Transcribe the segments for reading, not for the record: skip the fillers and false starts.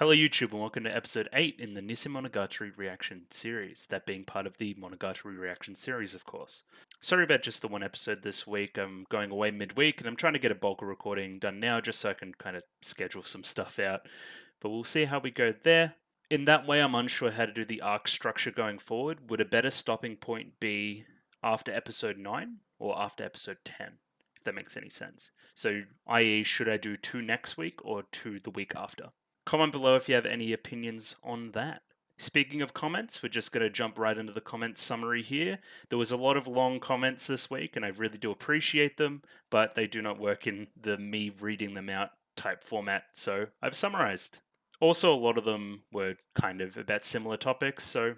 Hello YouTube and welcome to episode 8 in the Nisemonogatari reaction series, that being part of the Monogatari reaction series of course. Sorry about just the one episode this week, I'm going away midweek and I'm trying to get a bulk of recording done now just so I can kind of schedule some stuff out, but we'll see how we go there. In that way I'm unsure how to do the arc structure going forward. Would a better stopping point be after episode 9 or after episode 10? If that makes any sense. So i.e. should I do 2 next week or 2 the week after? Comment below if you have any opinions on that. Speaking of comments, we're just going to jump right into the comments summary here. There was a lot of long comments this week, and I really do appreciate them, but they do not work in the me reading them out type format, so I've summarized. Also, a lot of them were kind of about similar topics, so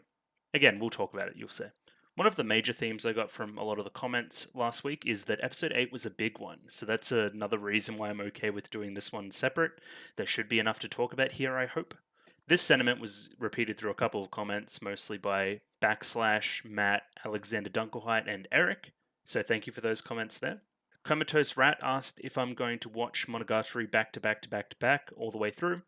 again, we'll talk about it, you'll see. One of the major themes I got from a lot of the comments last week is that episode 8 was a big one, so that's another reason why I'm okay with doing this one separate. There should be enough to talk about here, I hope. This sentiment was repeated through a couple of comments, mostly by Backslash, Matt, Alexander Dunkelheit, and Eric, so thank you for those comments there. Comatose Rat asked if I'm going to watch Monogatari back to back to back to back all the way through.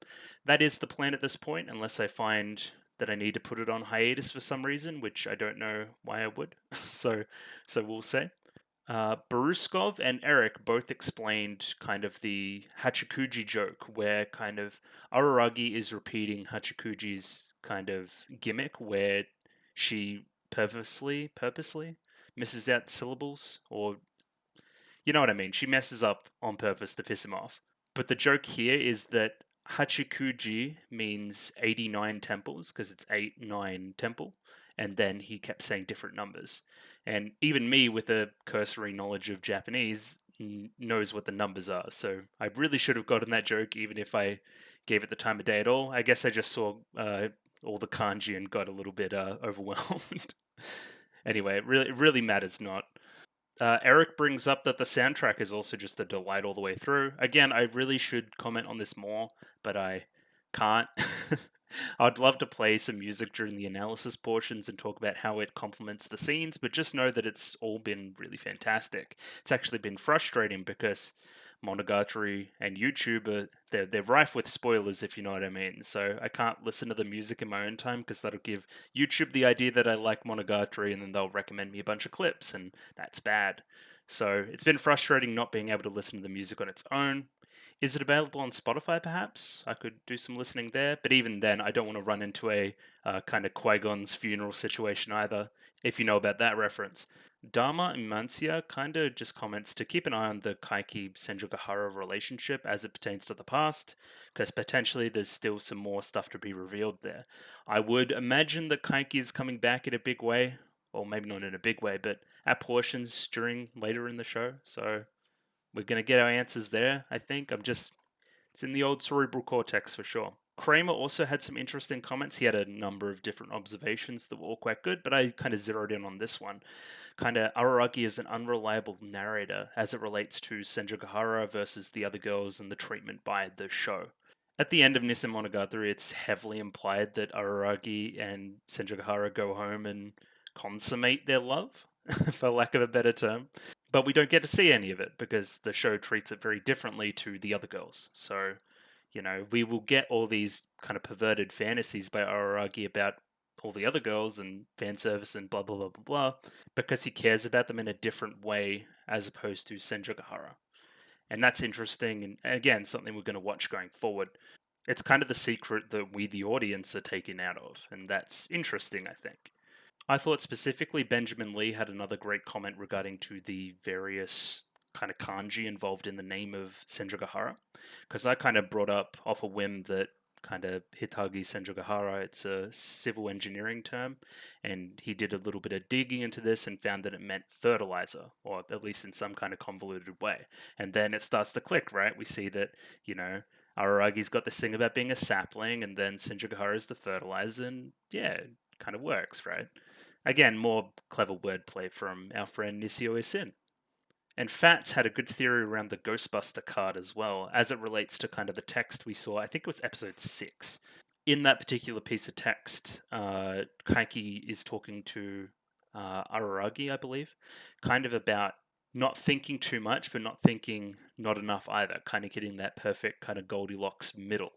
That is the plan at this point, unless I find that I need to put it on hiatus for some reason, which I don't know why I would. so we'll see. Baruskov and Eric both explained kind of the Hachikuji joke, where kind of Araragi is repeating Hachikuji's kind of gimmick, where she purposely misses out syllables, or you know what I mean. She messes up on purpose to piss him off. But the joke here is that Hachikuji means 89 temples because it's 8-9 temple, and then he kept saying different numbers. And even me, with a cursory knowledge of Japanese, knows what the numbers are. So I really should have gotten that joke, even if I gave it the time of day at all. I guess I just saw all the kanji and got a little bit overwhelmed. Anyway, it really matters not. Eric brings up that the soundtrack is also just a delight all the way through. Again, I really should comment on this more, but I can't. I'd love to play some music during the analysis portions and talk about how it complements the scenes, but just know that it's all been really fantastic. It's actually been frustrating because Monogatari and YouTube they're rife with spoilers, if you know what I mean. So I can't listen to the music in my own time because that'll give YouTube the idea that I like Monogatari, and then they'll recommend me a bunch of clips, and that's bad. So it's been frustrating not being able to listen to the music on its own. Is it available on Spotify, perhaps? I could do some listening there, but even then, I don't want to run into a kind of Qui-Gon's funeral situation either, if you know about that reference. Dharma Imancia kind of just comments to keep an eye on the Kaiki Senjogahara relationship as it pertains to the past, because potentially there's still some more stuff to be revealed there. I would imagine that Kaiki is coming back in a big way, or maybe not in a big way, but at portions during later in the show, so we're going to get our answers there, I think. It's in the old cerebral cortex for sure. Kramer also had some interesting comments. He had a number of different observations that were all quite good, but I kind of zeroed in on this one. Kind of Araragi is an unreliable narrator as it relates to Senjogahara versus the other girls and the treatment by the show. At the end of Nisemonogatari, it's heavily implied that Araragi and Senjogahara go home and consummate their love, for lack of a better term. But we don't get to see any of it because the show treats it very differently to the other girls. So, we will get all these kind of perverted fantasies by Araragi about all the other girls and fan service and blah blah blah blah blah because he cares about them in a different way as opposed to Senjogahara. And that's interesting, and again, something we're going to watch going forward. It's kind of the secret that we, the audience, are taken out of, and that's interesting, I think. I thought specifically Benjamin Lee had another great comment regarding to the various kind of kanji involved in the name of Senjogahara, because I kind of brought up off a whim that kind of Hitagi Senjogahara, it's a civil engineering term, and he did a little bit of digging into this and found that it meant fertilizer, or at least in some kind of convoluted way. And then it starts to click, right? We see that, Araragi's got this thing about being a sapling, and then Senjogahara is the fertilizer, and yeah, it kind of works, right? Again, more clever wordplay from our friend Nisio Isin. And Fats had a good theory around the Ghostbuster card as well, as it relates to kind of the text we saw. I think it was episode 6. In that particular piece of text, Kaiki is talking to Araragi, I believe, kind of about not thinking too much, but not thinking not enough either, kind of getting that perfect kind of Goldilocks middle.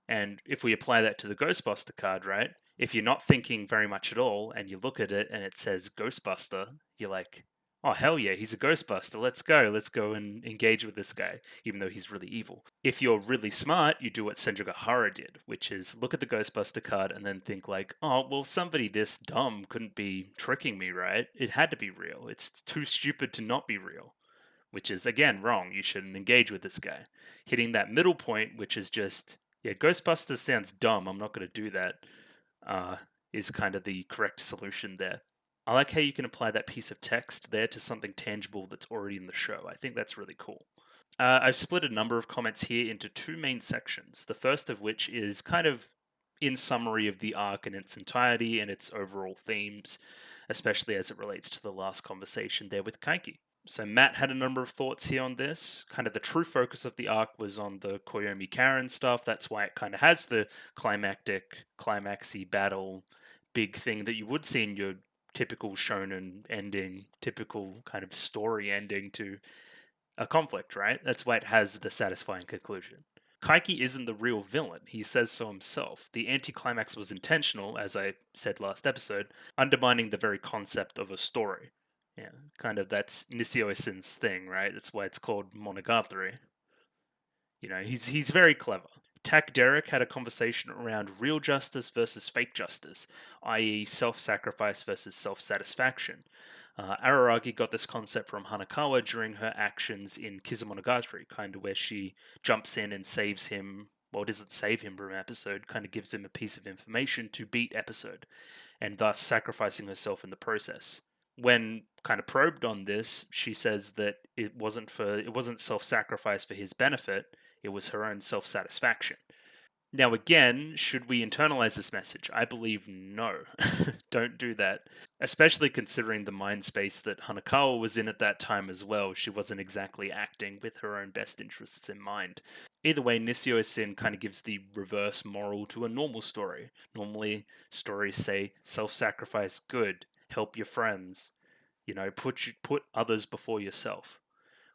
And if we apply that to the Ghostbuster card, right? If you're not thinking very much at all and you look at it and it says Ghostbuster, you're like, oh, hell yeah, he's a Ghostbuster. Let's go. Let's go and engage with this guy, even though he's really evil. If you're really smart, you do what Symphogear did, which is look at the Ghostbuster card and then think like, oh, well, somebody this dumb couldn't be tricking me, right? It had to be real. It's too stupid to not be real, which is, again, wrong. You shouldn't engage with this guy. Hitting that middle point, which is just, yeah, Ghostbusters sounds dumb. I'm not going to do that, is kind of the correct solution there. I like how you can apply that piece of text there to something tangible that's already in the show. I think that's really cool. I've split a number of comments here into two main sections. The first of which is kind of in summary of the arc in its entirety and its overall themes, especially as it relates to the last conversation there with Kaiki. So Matt had a number of thoughts here on this. Kind of the true focus of the arc was on the Koyomi Karen stuff. That's why it kind of has the climaxy battle, big thing that you would see in your typical shonen ending, typical kind of story ending to a conflict, right? That's why it has the satisfying conclusion. Kaiki isn't the real villain. He says so himself. The anticlimax was intentional, as I said last episode, undermining the very concept of a story. Yeah, kind of that's Nisio-Isen's thing, right? That's why it's called Monogatari. You know, he's very clever. Tak Derek had a conversation around real justice versus fake justice, i.e., self-sacrifice versus self-satisfaction. Araragi got this concept from Hanakawa during her actions in Kizumonogatari, kind of where she jumps in and saves him. Well, doesn't save him from episode, kind of gives him a piece of information to beat episode, and thus sacrificing herself in the process. When kind of probed on this, she says that it wasn't self-sacrifice for his benefit, it was her own self-satisfaction. Now, again, should we internalize this message? I believe no. Don't do that. Especially considering the mind space that Hanakawa was in at that time as well. She wasn't exactly acting with her own best interests in mind. Either way, Nisio-Isen kind of gives the reverse moral to a normal story. Normally, stories say self-sacrifice good, help your friends, you know, put others before yourself.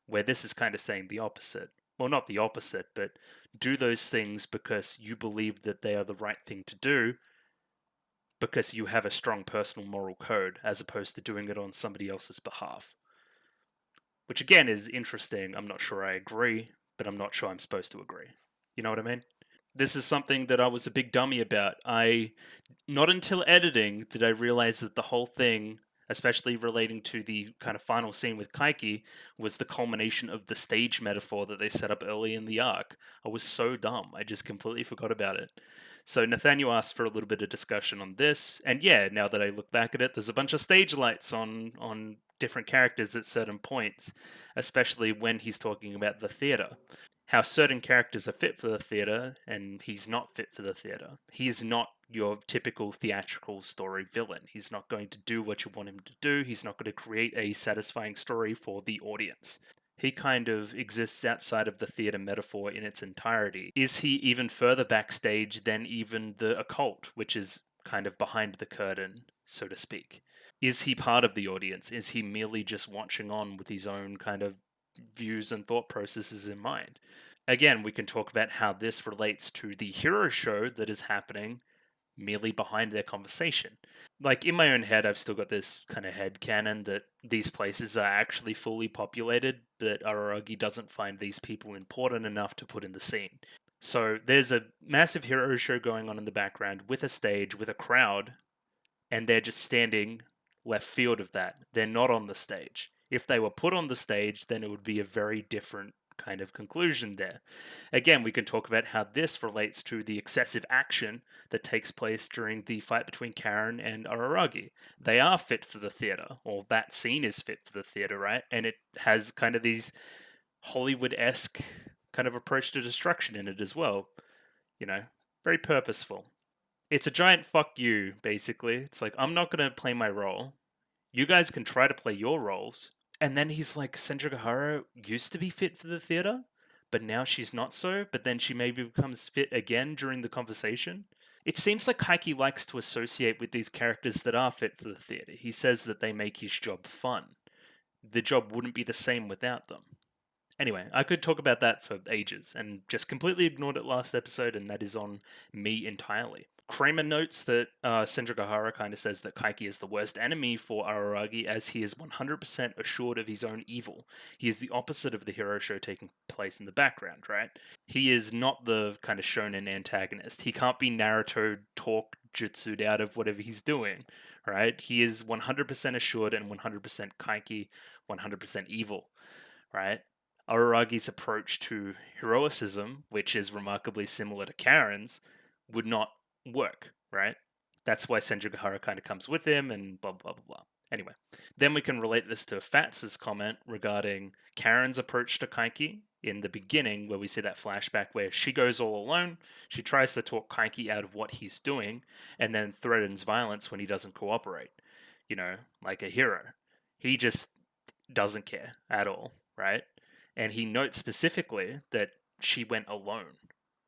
Where this is kind of saying the opposite. Well, not the opposite, but do those things because you believe that they are the right thing to do, because you have a strong personal moral code, as opposed to doing it on somebody else's behalf. Which again is interesting. I'm not sure I agree, but I'm not sure I'm supposed to agree. You know what I mean? This is something that I was a big dummy about. Not until editing did I realize that the whole thing, especially relating to the kind of final scene with Kaiki, was the culmination of the stage metaphor that they set up early in the arc. I was so dumb. I just completely forgot about it. So Nathaniel asked for a little bit of discussion on this, and yeah, now that I look back at it, there's a bunch of stage lights on different characters at certain points, especially when he's talking about the theater. How certain characters are fit for the theater and he's not fit for the theater. He is not your typical theatrical story villain. He's not going to do what you want him to do. He's not going to create a satisfying story for the audience. He kind of exists outside of the theater metaphor in its entirety. Is he even further backstage than even the occult, which is kind of behind the curtain, so to speak? Is he part of the audience? Is he merely just watching on with his own kind of views and thought processes in mind? Again, we can talk about how this relates to the hero show that is happening merely behind their conversation. Like, in my own head, I've still got this kind of head canon that these places are actually fully populated, but Araragi doesn't find these people important enough to put in the scene. So there's a massive hero show going on in the background with a stage, with a crowd, and they're just standing left field of that. They're not on the stage. If they were put on the stage, then it would be a very different kind of conclusion there. Again, we can talk about how this relates to the excessive action that takes place during the fight between Karen and Araragi. They are fit for the theater, or that scene is fit for the theater, right? And it has kind of these Hollywood-esque kind of approach to destruction in it as well. You know, very purposeful. It's a giant fuck you, basically. It's like, I'm not going to play my role. You guys can try to play your roles. And then he's like, Symphogear used to be fit for the theater, but now she's not so, but then she maybe becomes fit again during the conversation. It seems like Kaiki likes to associate with these characters that are fit for the theater. He says that they make his job fun. The job wouldn't be the same without them. Anyway, I could talk about that for ages and just completely ignored it last episode, and that is on me entirely. Kramer notes that Senjogahara kind of says that Kaiki is the worst enemy for Araragi as he is 100% assured of his own evil. He is the opposite of the hero show taking place in the background, right? He is not the kind of shonen antagonist. He can't be Naruto talk jutsu'd out of whatever he's doing, right? He is 100% assured and 100% Kaiki, 100% evil, right? Araragi's approach to heroicism, which is remarkably similar to Karen's, would not work, right? That's why Senjugahara kind of comes with him and blah, blah, blah, blah. Anyway, then we can relate this to Fatz's comment regarding Karen's approach to Kaiki in the beginning, where we see that flashback where she goes all alone, she tries to talk Kaiki out of what he's doing, and then threatens violence when he doesn't cooperate. You know, like a hero. He just doesn't care at all, right? And he notes specifically that she went alone,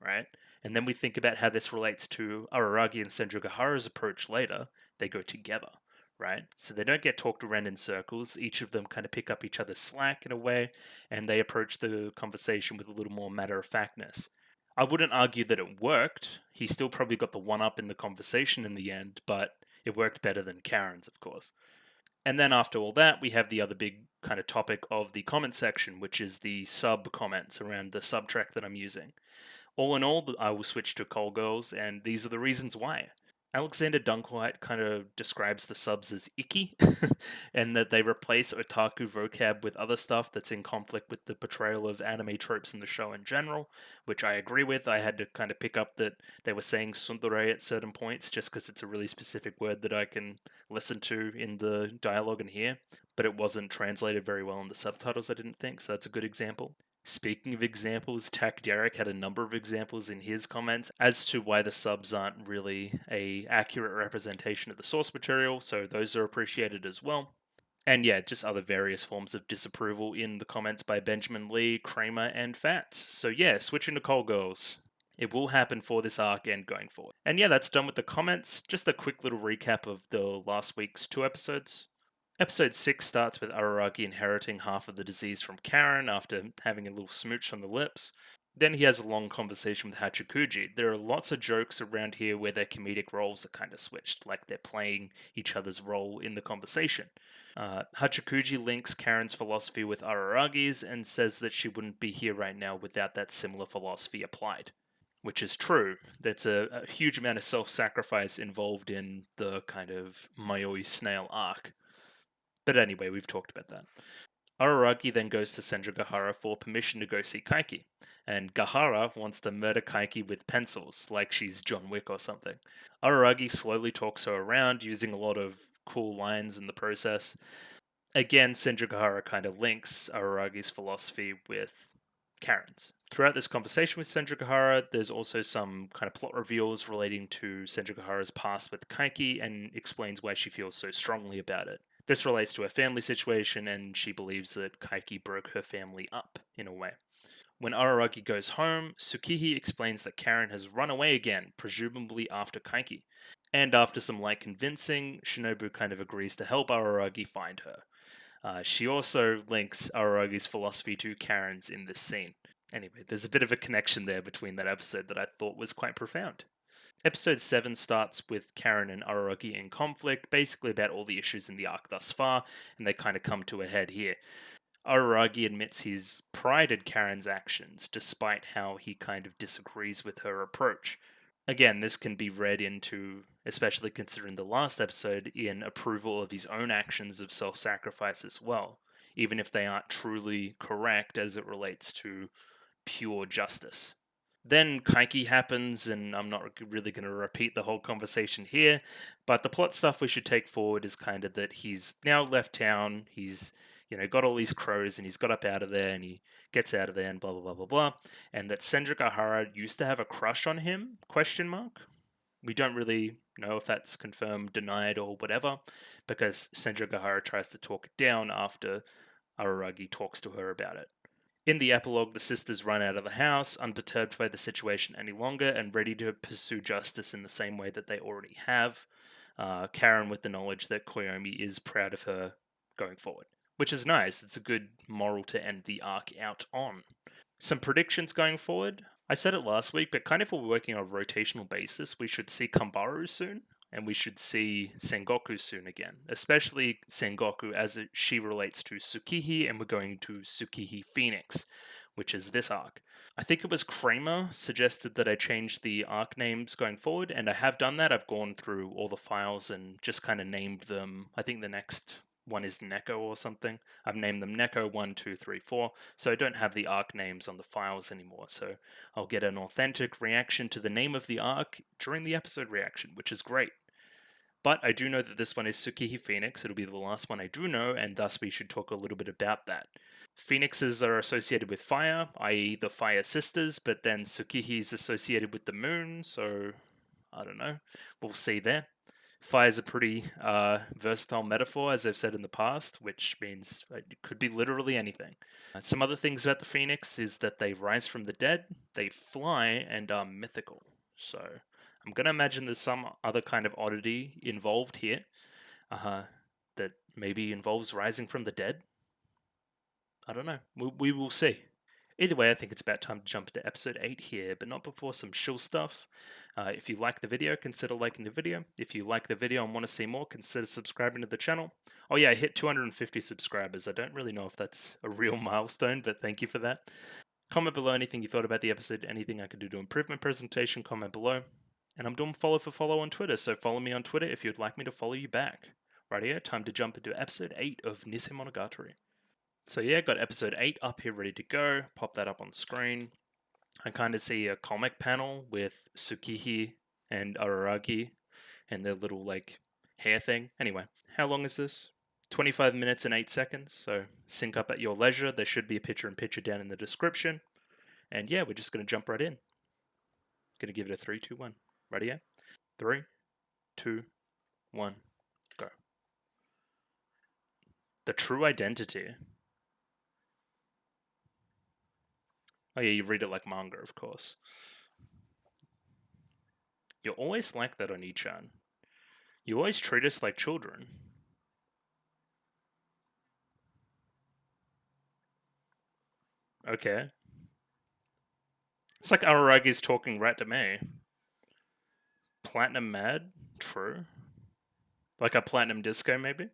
right? And then we think about how this relates to Araragi and Senjogahara's approach later. They go together, right? So they don't get talked around in circles. Each of them kind of pick up each other's slack in a way, and they approach the conversation with a little more matter of factness. I wouldn't argue that it worked. He still probably got the one up in the conversation in the end, but it worked better than Karen's, of course. And then after all that, we have the other big kind of topic of the comment section, which is the sub comments around the sub track that I'm using. All in all, I will switch to Call Girls, and these are the reasons why. Alexander Dunkwhite kind of describes the subs as icky, and that they replace otaku vocab with other stuff that's in conflict with the portrayal of anime tropes in the show in general, which I agree with. I had to kind of pick up that they were saying tsundere at certain points just because it's a really specific word that I can listen to in the dialogue and hear, but it wasn't translated very well in the subtitles, I didn't think, so that's a good example. Speaking of examples, Tak Derek had a number of examples in his comments as to why the subs aren't really a accurate representation of the source material, so those are appreciated as well. And yeah, just other various forms of disapproval in the comments by Benjamin Lee, Kramer, and Fats. So yeah, switching to Call Girls. It will happen for this arc and going forward. And yeah, that's done with the comments. Just a quick little recap of the last week's 2 episodes. Episode 6 starts with Araragi inheriting half of the disease from Karen after having a little smooch on the lips. Then he has a long conversation with Hachikuji. There are lots of jokes around here where their comedic roles are kind of switched, like they're playing each other's role in the conversation. Hachikuji links Karen's philosophy with Araragi's and says that she wouldn't be here right now without that similar philosophy applied. Which is true. That's a huge amount of self-sacrifice involved in the kind of Mayoi snail arc. But anyway, we've talked about that. Araragi then goes to Senjogahara for permission to go see Kaiki, and Gahara wants to murder Kaiki with pencils, like she's John Wick or something. Araragi slowly talks her around, using a lot of cool lines in the process. Again, Senjogahara kind of links Araragi's philosophy with Karen's. Throughout this conversation with Senjogahara, there's also some kind of plot reveals relating to Senjogahara's past with Kaiki and explains why she feels so strongly about it. This relates to her family situation, and she believes that Kaiki broke her family up, in a way. When Araragi goes home, Tsukihi explains that Karen has run away again, presumably after Kaiki. And after some light convincing, Shinobu kind of agrees to help Araragi find her. She also links Araragi's philosophy to Karen's in this scene. Anyway, there's a bit of a connection there between that episode that I thought was quite profound. Episode 7 starts with Karen and Araragi in conflict, basically about all the issues in the arc thus far, and they kind of come to a head here. Araragi admits he's prided Karen's actions, despite how he kind of disagrees with her approach. Again, this can be read into, especially considering the last episode, in approval of his own actions of self-sacrifice as well, even if they aren't truly correct as it relates to pure justice. Then Kaiki happens, and I'm not really going to repeat the whole conversation here, but the plot stuff we should take forward is kind of that he's now left town, he's got all these crows, and he's got up out of there, and he gets out of there, and blah, blah, blah, blah, blah, and that Senjogahara used to have a crush on him, question mark? We don't really know if that's confirmed, denied, or whatever, because Senjogahara tries to talk it down after Araragi talks to her about it. In the epilogue, the sisters run out of the house, unperturbed by the situation any longer, and ready to pursue justice in the same way that they already have. Karen with the knowledge that Koyomi is proud of her going forward. which is nice. It's a good moral to end the arc out on. Some predictions going forward. I said it last week, but kind of if we're working on a rotational basis, we should see Kambaru soon, and we should see Sengoku soon again, especially Sengoku as she relates to Tsukihi, and we're going to Tsukihi Phoenix, which is this arc. I think it was Kramer suggested that I change the arc names going forward, and I have done that. I've gone through all the files and just kind of named them. I think the next one is Neko or something. I've named them Neko 1, 2, 3, 4, so I don't have the arc names on the files anymore. So I'll get an authentic reaction to the name of the arc during the episode reaction, which is great. But I do know that this one is Tsukihi Phoenix. It'll be the last one I do know, and thus we should talk a little bit about that. Phoenixes are associated with fire, i.e. the Fire Sisters, but then Tsukihi is associated with the moon, so I don't know. We'll see there. Fire is a pretty versatile metaphor, as I've said in the past, which means it could be literally anything. Some other things about the Phoenix is that they rise from the dead, they fly, and are mythical. So I'm going to imagine there's some other kind of oddity involved here that maybe involves rising from the dead. I don't know. We will see. Either way, I think it's about time to jump into episode 8 here, but not before some chill stuff. If you like the video, consider liking the video. If you like the video and want to see more, consider subscribing to the channel. Oh yeah, I hit 250 subscribers. I don't really know if that's a real milestone, but thank you for that. Comment below anything you thought about the episode, anything I could do to improve my presentation, comment below. And I'm doing follow for follow on Twitter, so follow me on Twitter if you'd like me to follow you back. Right here, time to jump into episode 8 of Nisemonogatari. So yeah, got episode 8 up here ready to go. Pop that up on screen. I kind of see a comic panel with Tsukihi and Araragi and their little like hair thing. Anyway, how long is this? 25 minutes and 8 seconds, so sync up at your leisure. There should be a picture-in-picture down in the description. And yeah, we're just going to jump right in. Going to give it a 3, 2, 1. Ready? Yeah? 3, 2, 1, go. The true identity. Oh yeah, you read it like manga, of course. You're always like that on Ichan. You always treat us like children. Okay. It's like Araragi's talking right to me. Platinum Mad? True. Like a Platinum Disco, maybe?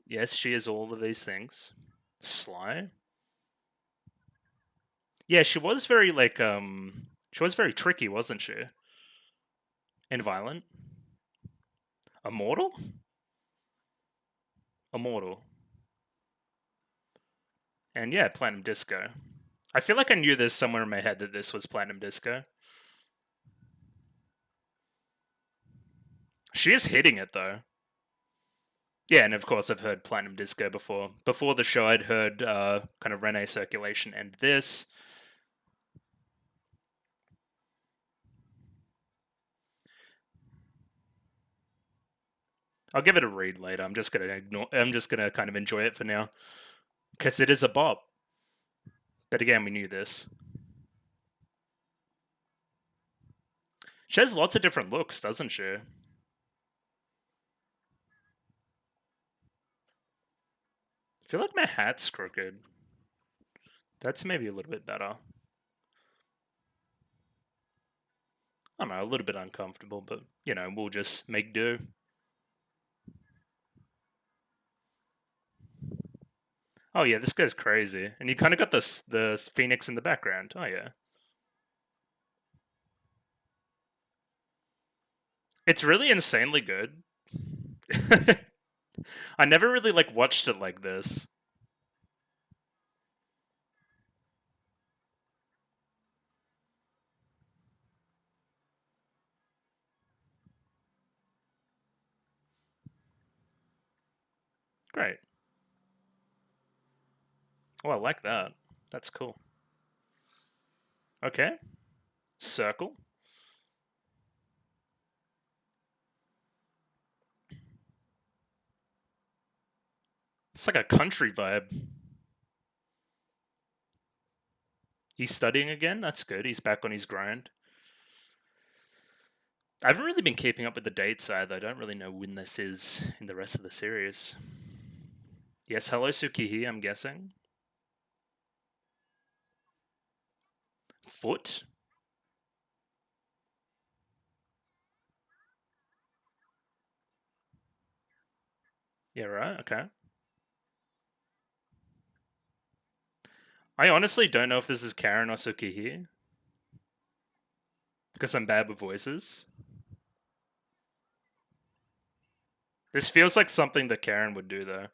Yes, she is all of these things. Sly? Yeah, she was very, like, she was very tricky, wasn't she? And violent. Immortal? Immortal. And yeah, Platinum Disco. I feel like I knew this somewhere in my head that this was Platinum Disco. She is hitting it, though. Yeah, and of course I've heard Platinum Disco before. Before the show, I'd heard kind of Rene Circulation and this. I'll give it a read later. I'm just gonna kind of enjoy it for now, because it is a bop. But again, we knew this. She has lots of different looks, doesn't she? I feel like my hat's crooked. That's maybe a little bit better. I don't know, a little bit uncomfortable, but you know, we'll just make do. Oh yeah, this goes crazy, and you kind of got the phoenix in the background. Oh yeah, it's really insanely good. I never really like watched it like this. Great. Oh, I like that. That's cool. Okay. Circle. It's like a country vibe. He's studying again? That's good. He's back on his grind. I haven't really been keeping up with the dates either. I don't really know when this is in the rest of the series. Yes, hello Sukihi, I'm guessing. Foot? Yeah, right, okay. I honestly don't know if this is Karen or Sukihi. Because I'm bad with voices. This feels like something that Karen would do, though.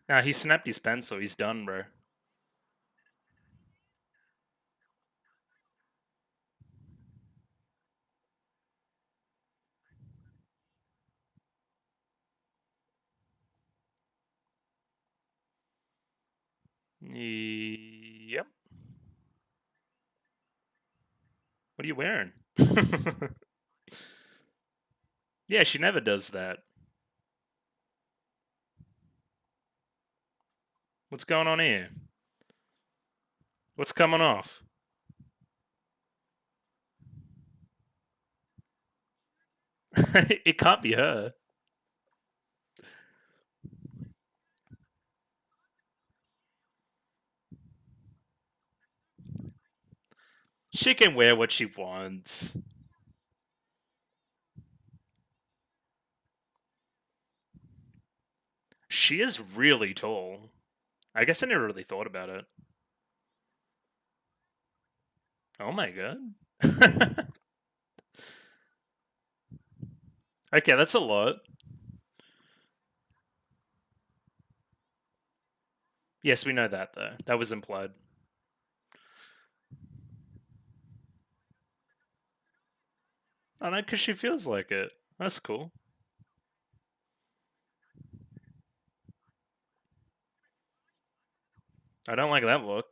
Nah, he snapped his pencil. He's done, bro. Yep. What are you wearing? Yeah, she never does that. What's going on here? What's coming off? It can't be her. She can wear what she wants. She is really tall. I guess I never really thought about it. Oh my god. Okay, that's a lot. Yes, we know that though. That was implied. I know, because she feels like it. That's cool. I don't like that look.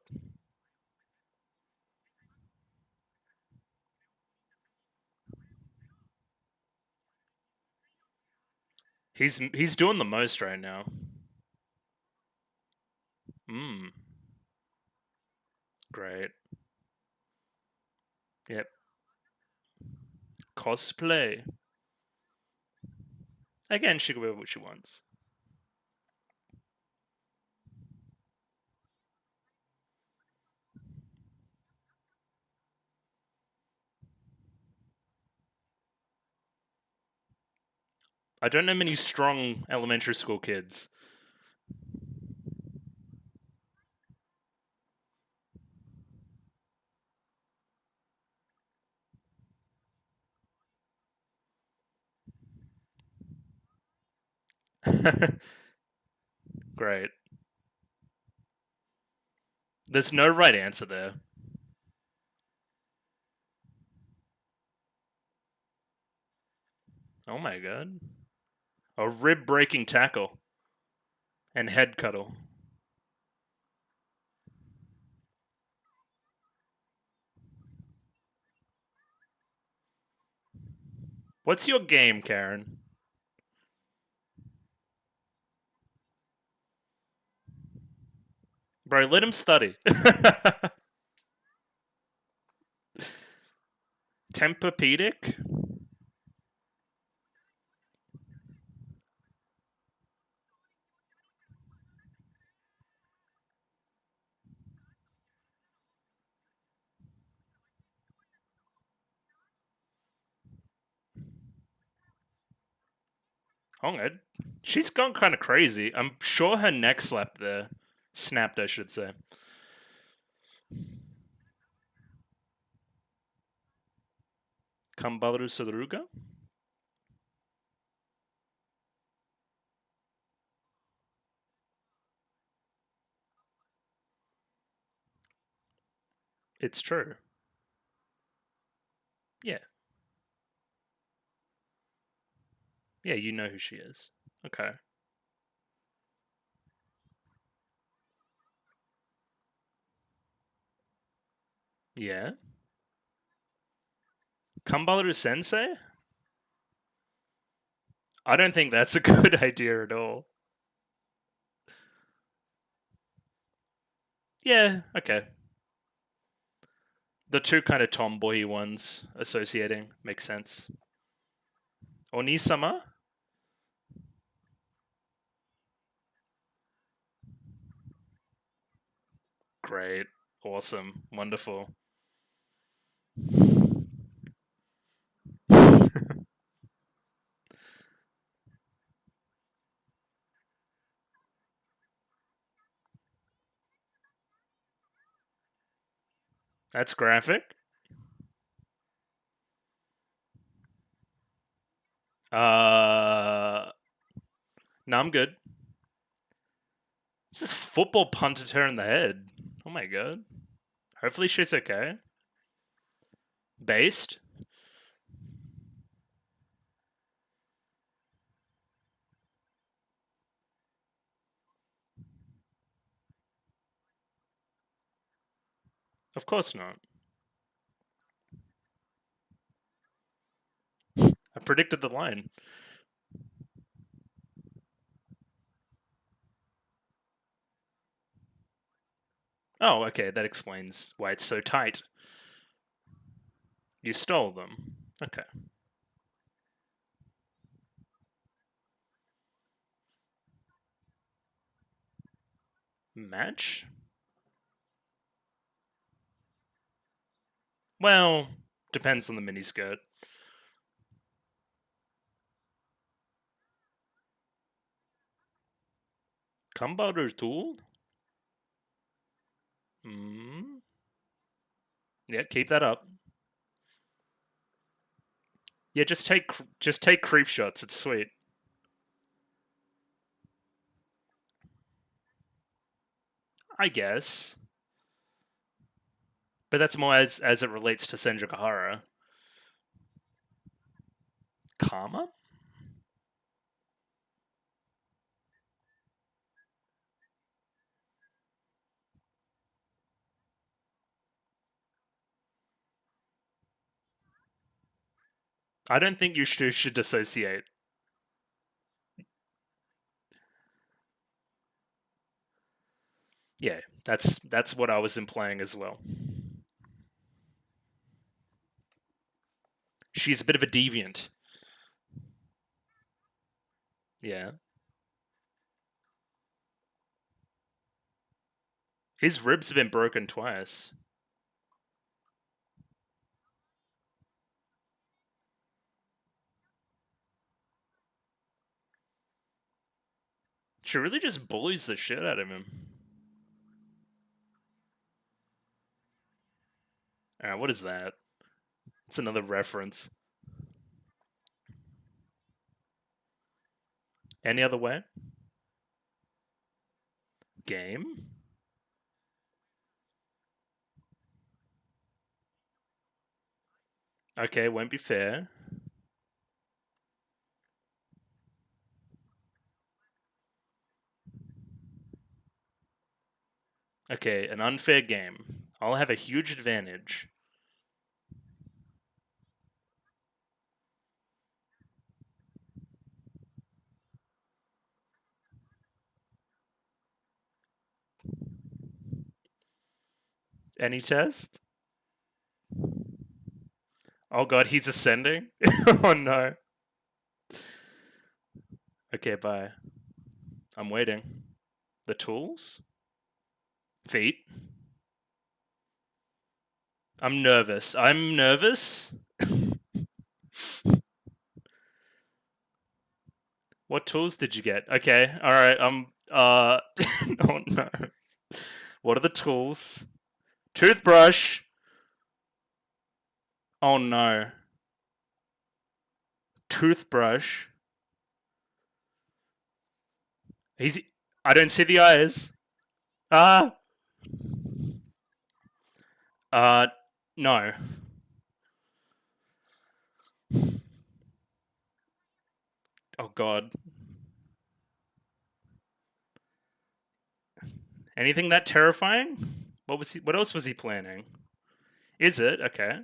He's doing the most right now. Mmm. Great. Yep. Cosplay. Again, she can wear what she wants. I don't know many strong elementary school kids. Great. There's no right answer there. Oh my god. A rib breaking tackle and head cuddle. What's your game, Karen? Bro, let him study. Tempur-Pedic? Oh, good. She's gone kind of crazy. I'm sure her neck slapped there. Snapped, I should say. Kambaru Sadruga? It's true. Yeah. Yeah, you know who she is. Okay. Yeah. Kambaru Sensei? I don't think that's a good idea at all. Yeah, okay. The two kind of tomboy ones associating makes sense. Onisama? Great. Awesome. Wonderful. That's graphic. No, I'm good. This football punted her in the head. Oh my god. Hopefully she's okay. Based? Of course not. I predicted the line. Oh, okay, that explains why it's so tight. You stole them. Okay. Match? Well, depends on the miniskirt. Kambaru tool? Hmm. Yeah, keep that up. Yeah, just take creep shots. It's sweet. I guess, but that's more as it relates to Senjukahara. Karma? I don't think you should dissociate. Yeah, that's what I was implying as well. She's a bit of a deviant. Yeah. His ribs have been broken twice. She really just bullies the shit out of him. Alright, what is that? It's another reference. Any other way? Game? Okay, won't be fair. Okay, an unfair game. I'll have a huge advantage. Any test? Oh god, he's ascending? Oh no. Okay, bye. I'm waiting. The tools? Feet? I'm nervous. I'm nervous? What tools did you get? Okay, alright, oh no. What are the tools? Toothbrush! Oh no. Toothbrush. He's. I don't see the eyes. Ah! Uh, no. Oh god. Anything that terrifying? What else was he planning? Is it? Okay.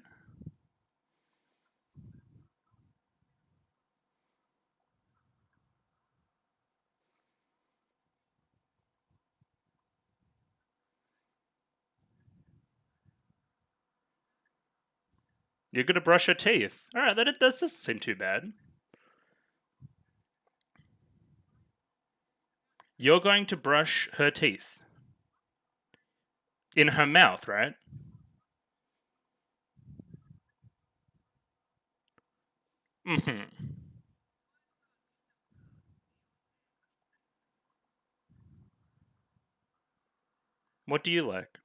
You're gonna brush her teeth. Alright, that doesn't seem too bad. You're going to brush her teeth. In her mouth, right? Mm-hmm. What do you like?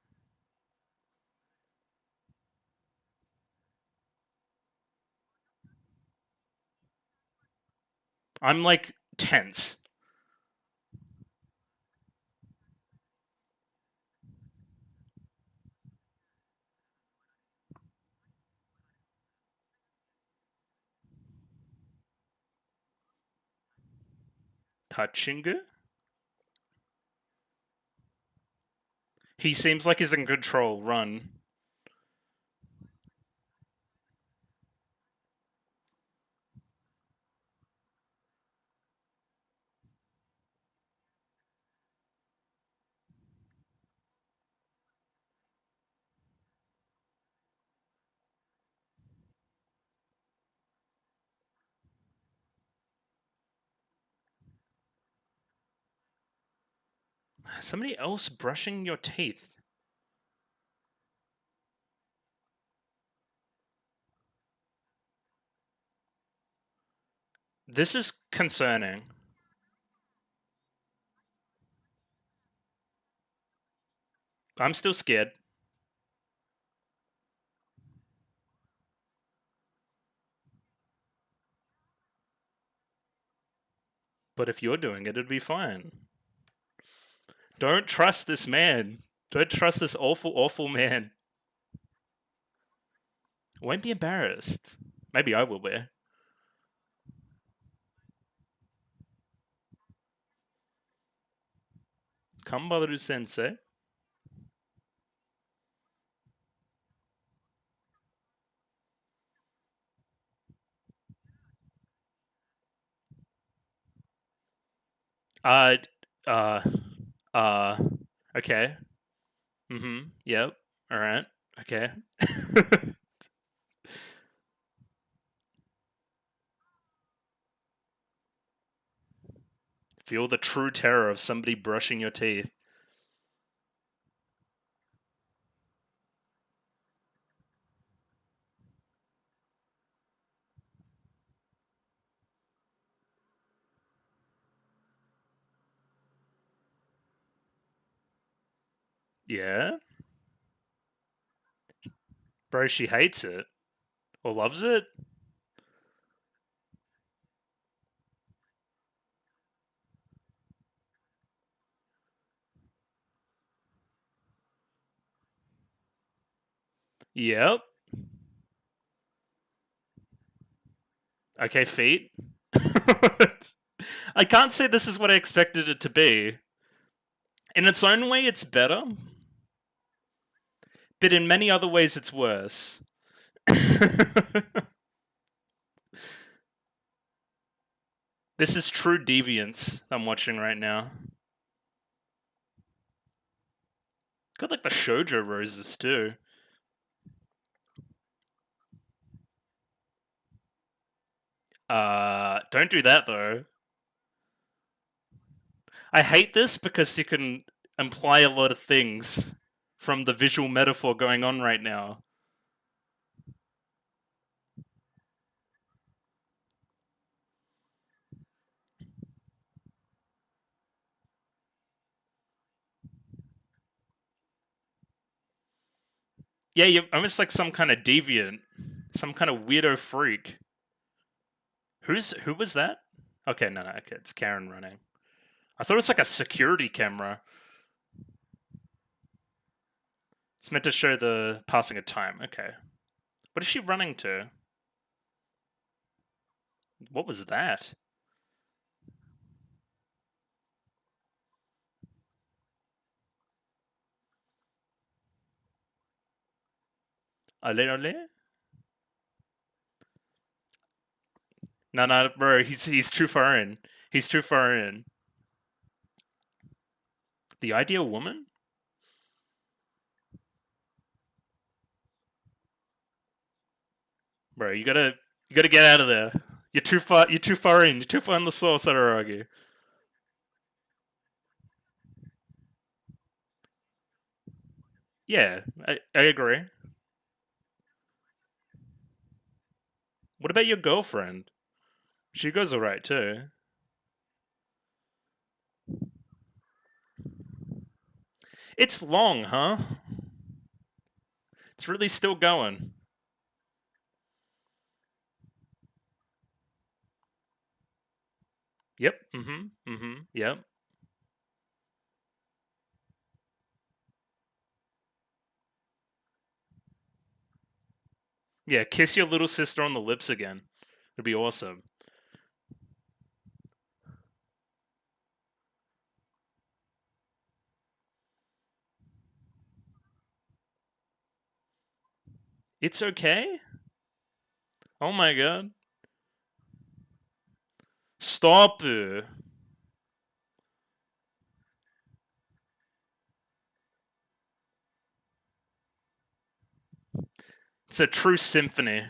I'm like tense. Touching her? He seems like he's in control. Run. Somebody else brushing your teeth. This is concerning. I'm still scared. But if you're doing it, it'd be fine. Don't trust this man. Don't trust this awful, awful man. Won't be embarrassed. Maybe I will be. Kambaru sensei. Uh, uh, uh, okay. Mm-hmm. Yep. Alright. Okay. Feel the true terror of somebody brushing your teeth. Yeah? Bro, she hates it. Or loves it? Yep. Okay, feet. I can't say this is what I expected it to be. In its own way, it's better. But in many other ways, it's worse. This is true deviance I'm watching right now. Got like the shoujo roses too. Don't do that though. I hate this because you can imply a lot of things from the visual metaphor going on right now. Yeah, you're almost like some kind of deviant, some kind of weirdo freak. Who was that? Okay, no, okay, it's Karen running. I thought it was like a security camera. It's meant to show the passing of time. Okay. What is she running to? What was that? Ale ale? No, no, bro. He's too far in. He's too far in. The ideal woman? Bro, you gotta get out of there. You're too far in. You're too far in the sauce, I'd argue. Yeah, I agree. What about your girlfriend? She goes alright too. It's long, huh? It's really still going. Yep. Yep. Yeah, kiss your little sister on the lips again. It'd be awesome. It's okay? Oh my god. Stop. It's a true symphony.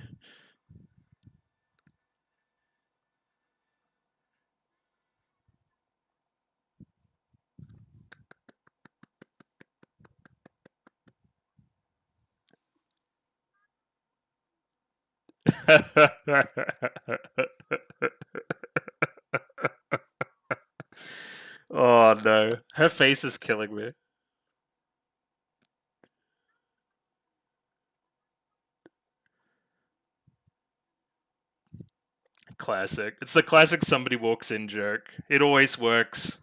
Oh no. Her face is killing me. Classic. It's the classic somebody walks in joke. It always works.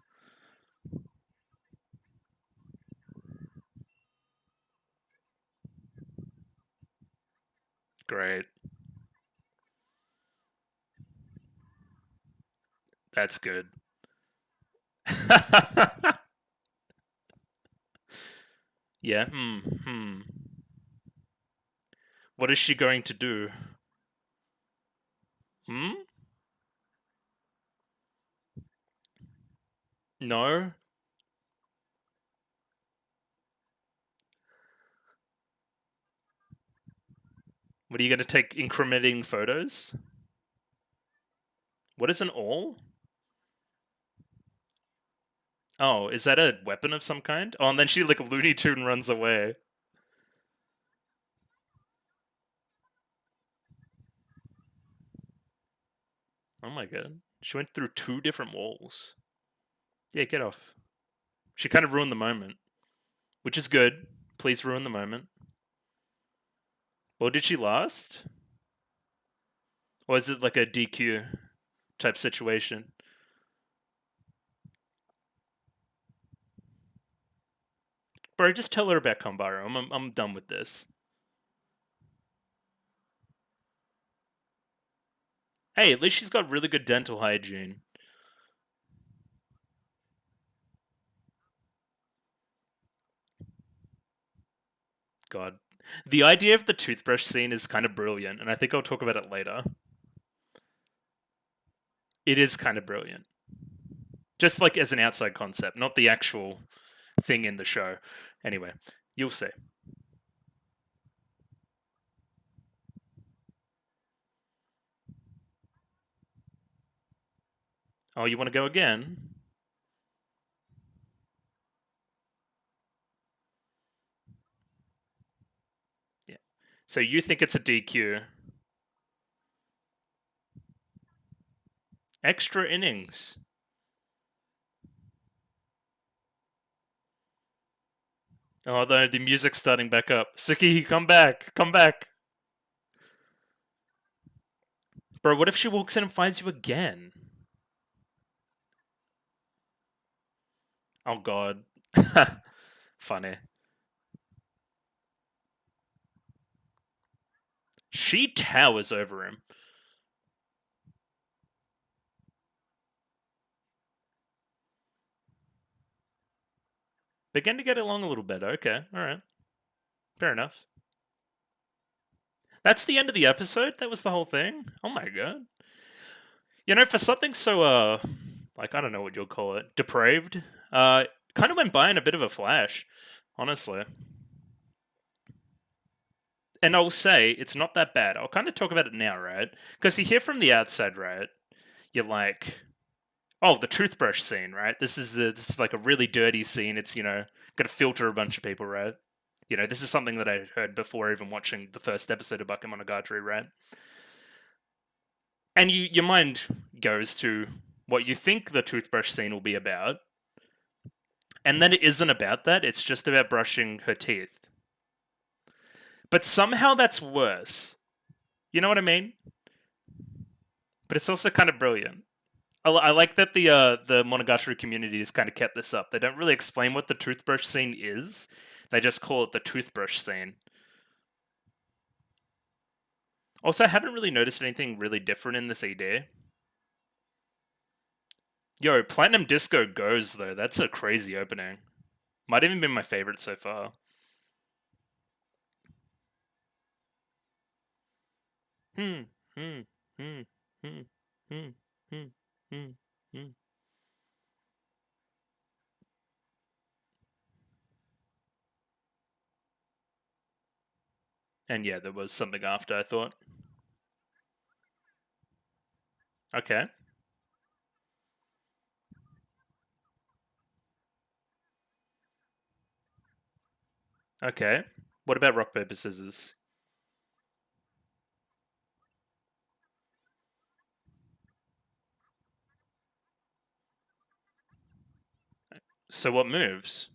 Great. That's good. Yeah. What is she going to do? Hmm? No? What are you going to take incrementing photos? What is an all? Oh, is that a weapon of some kind? Oh, and then she like Looney Tune runs away. Oh my god. She went through 2 different walls. Yeah, get off. She kind of ruined the moment, which is good. Please ruin the moment. Or did she last? Or is it like a DQ type situation? Bro, just tell her about Kombaru. I'm done with this. Hey, at least she's got really good dental hygiene. God. The idea of the toothbrush scene is kind of brilliant, and I think I'll talk about it later. It is kind of brilliant. Just like as an outside concept, not the actual thing in the show. Anyway, you'll see. Oh, you want to go again? Yeah. So you think it's a DQ? Extra innings. Oh, the music's starting back up. Suki, come back. Come back. Bro, what if she walks in and finds you again? Oh, God. Funny. She towers over him. Begin to get along a little better. Okay, alright. Fair enough. That's the end of the episode? That was the whole thing? Oh my god. You know, for something so, like, I don't know what you'll call it, depraved, kind of went by in a bit of a flash, honestly. And I'll say it's not that bad. I'll kind of talk about it now, right? Because you hear from the outside, right? You're like, oh, the toothbrush scene, right? This is like a really dirty scene. It's gonna filter a bunch of people, right? This is something that I had heard before even watching the first episode of Monogatari, right? And your mind goes to what you think the toothbrush scene will be about, and then it isn't about that. It's just about brushing her teeth. But somehow that's worse. You know what I mean? But it's also kind of brilliant. I like that the Monogatari community has kind of kept this up. They don't really explain what the toothbrush scene is. They just call it the toothbrush scene. Also, I haven't really noticed anything really different in this ED. Yo, Platinum Disco goes though. That's a crazy opening. Might even be my favorite so far. Hmm. Hmm. Hmm. Hmm. Hmm. Hmm. Hmm. Hmm. And yeah, there was something after, I thought. Okay. Okay. What about rock, paper, scissors? So what moves?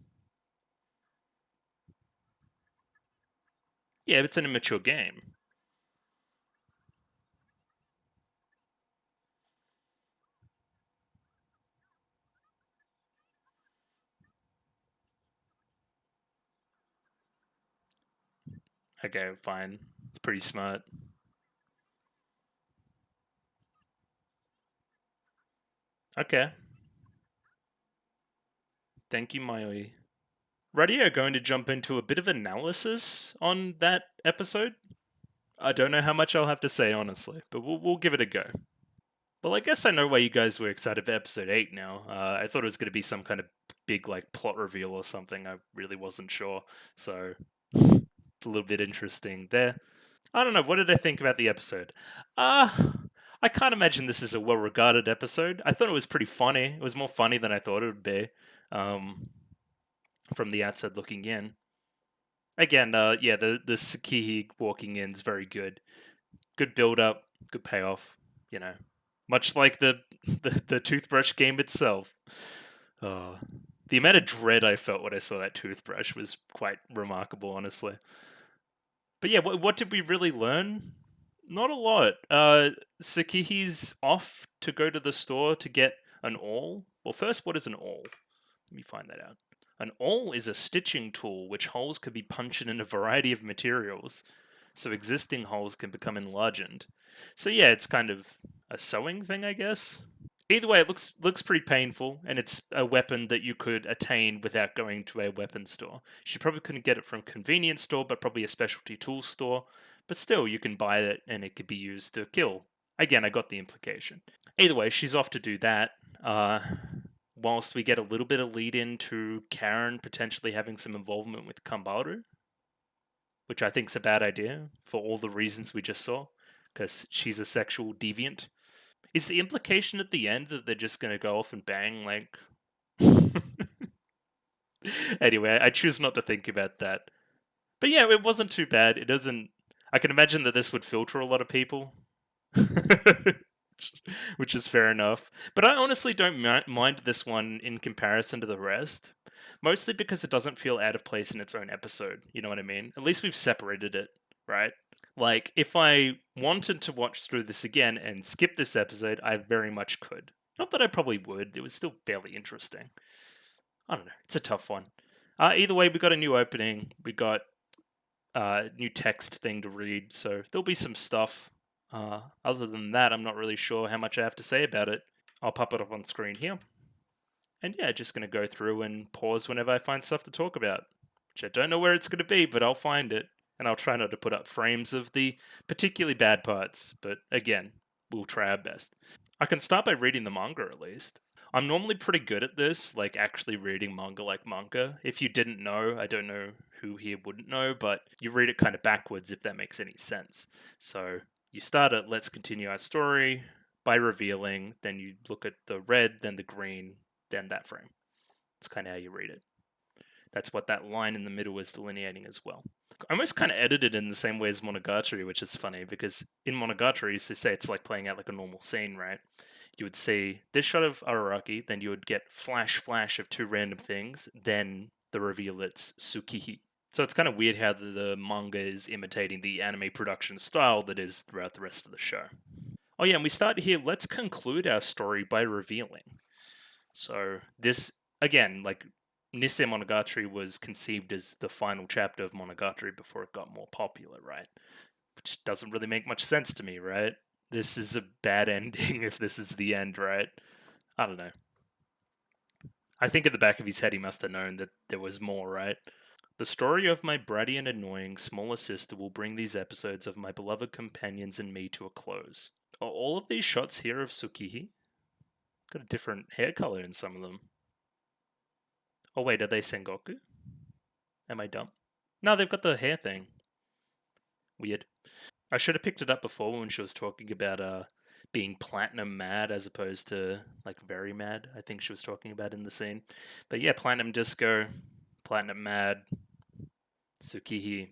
Yeah, it's an immature game. Okay, fine. It's pretty smart. Okay. Thank you, Mayoi. Radio going to jump into a bit of analysis on that episode. I don't know how much I'll have to say, honestly, but we'll give it a go. Well, I guess I know why you guys were excited for episode 8 now. I thought it was going to be some kind of big, like, plot reveal or something. I really wasn't sure. So, it's a little bit interesting there. I don't know. What did I think about the episode? Uh, I can't imagine this is a well regarded episode. I thought it was pretty funny. It was more funny than I thought it would be um, from the outside looking in. Again, yeah, the Sakihi walking in is very good. Good build up, good payoff. You know, much like the toothbrush game itself. Uh, the amount of dread I felt when I saw that toothbrush was quite remarkable, honestly. But yeah, what did we really learn? Not a lot. Sakihi's off to go to the store to get an awl. Well, first, what is an awl? Let me find that out. An awl is a stitching tool which holes can be punched in a variety of materials, so existing holes can become enlarged. So yeah, it's kind of a sewing thing, I guess. Either way, it looks pretty painful, and it's a weapon that you could attain without going to a weapon store. She probably couldn't get it from a convenience store, but probably a specialty tool store. But still, you can buy it, and it could be used to kill. Again, I got the implication. Either way, she's off to do that. Whilst we get a little bit of lead into Karen potentially having some involvement with Kambaru, which I think's a bad idea for all the reasons we just saw, because she's a sexual deviant. Is the implication at the end that they're just going to go off and bang? Like, anyway, I choose not to think about that. But yeah, it wasn't too bad. It doesn't. I can imagine that this would filter a lot of people, which is fair enough. But I honestly don't mind this one in comparison to the rest, mostly because it doesn't feel out of place in its own episode. You know what I mean? At least we've separated it, right? Like, if I wanted to watch through this again and skip this episode, I very much could. Not that I probably would, it was still fairly interesting. I don't know, it's a tough one. Either way, we got a new opening, we got a new text thing to read, so there'll be some stuff. Other than that, I'm not really sure how much I have to say about it. I'll pop it up on screen here. And yeah, just going to go through and pause whenever I find stuff to talk about, which I don't know where it's going to be, but I'll find it. And I'll try not to put up frames of the particularly bad parts, but again, we'll try our best. I can start by reading the manga at least. I'm normally pretty good at this, like actually reading manga like manga. If you didn't know, I don't know who here wouldn't know, but you read it kind of backwards if that makes any sense. So you start at let's continue our story by revealing, then you look at the red, then the green, then that frame. It's kind of how you read it. That's what that line in the middle is delineating as well. I almost kind of edited in the same way as Monogatari, which is funny because in Monogatari, so say it's like playing out like a normal scene, right? You would see this shot of Araragi, then you would get flash of two random things, then the reveal it's Tsukihi. So it's kind of weird how the manga is imitating the anime production style that is throughout the rest of the show. Oh yeah, and we start here. Let's conclude our story by revealing. So this again, like Nisemonogatari was conceived as the final chapter of Monogatari before it got more popular, right? Which doesn't really make much sense to me, right? This is a bad ending if this is the end, right? I don't know. I think at the back of his head he must have known that there was more, right? The story of my bratty and annoying smaller sister will bring these episodes of my beloved companions and me to a close. Are all of these shots here of Tsukihi? Got a different hair color in some of them. Oh wait, are they Sengoku? Am I dumb? No, they've got the hair thing. Weird. I should have picked it up before when she was talking about being platinum mad as opposed to like very mad. I think she was talking about in the scene. But yeah, platinum disco, platinum mad, Tsukihi,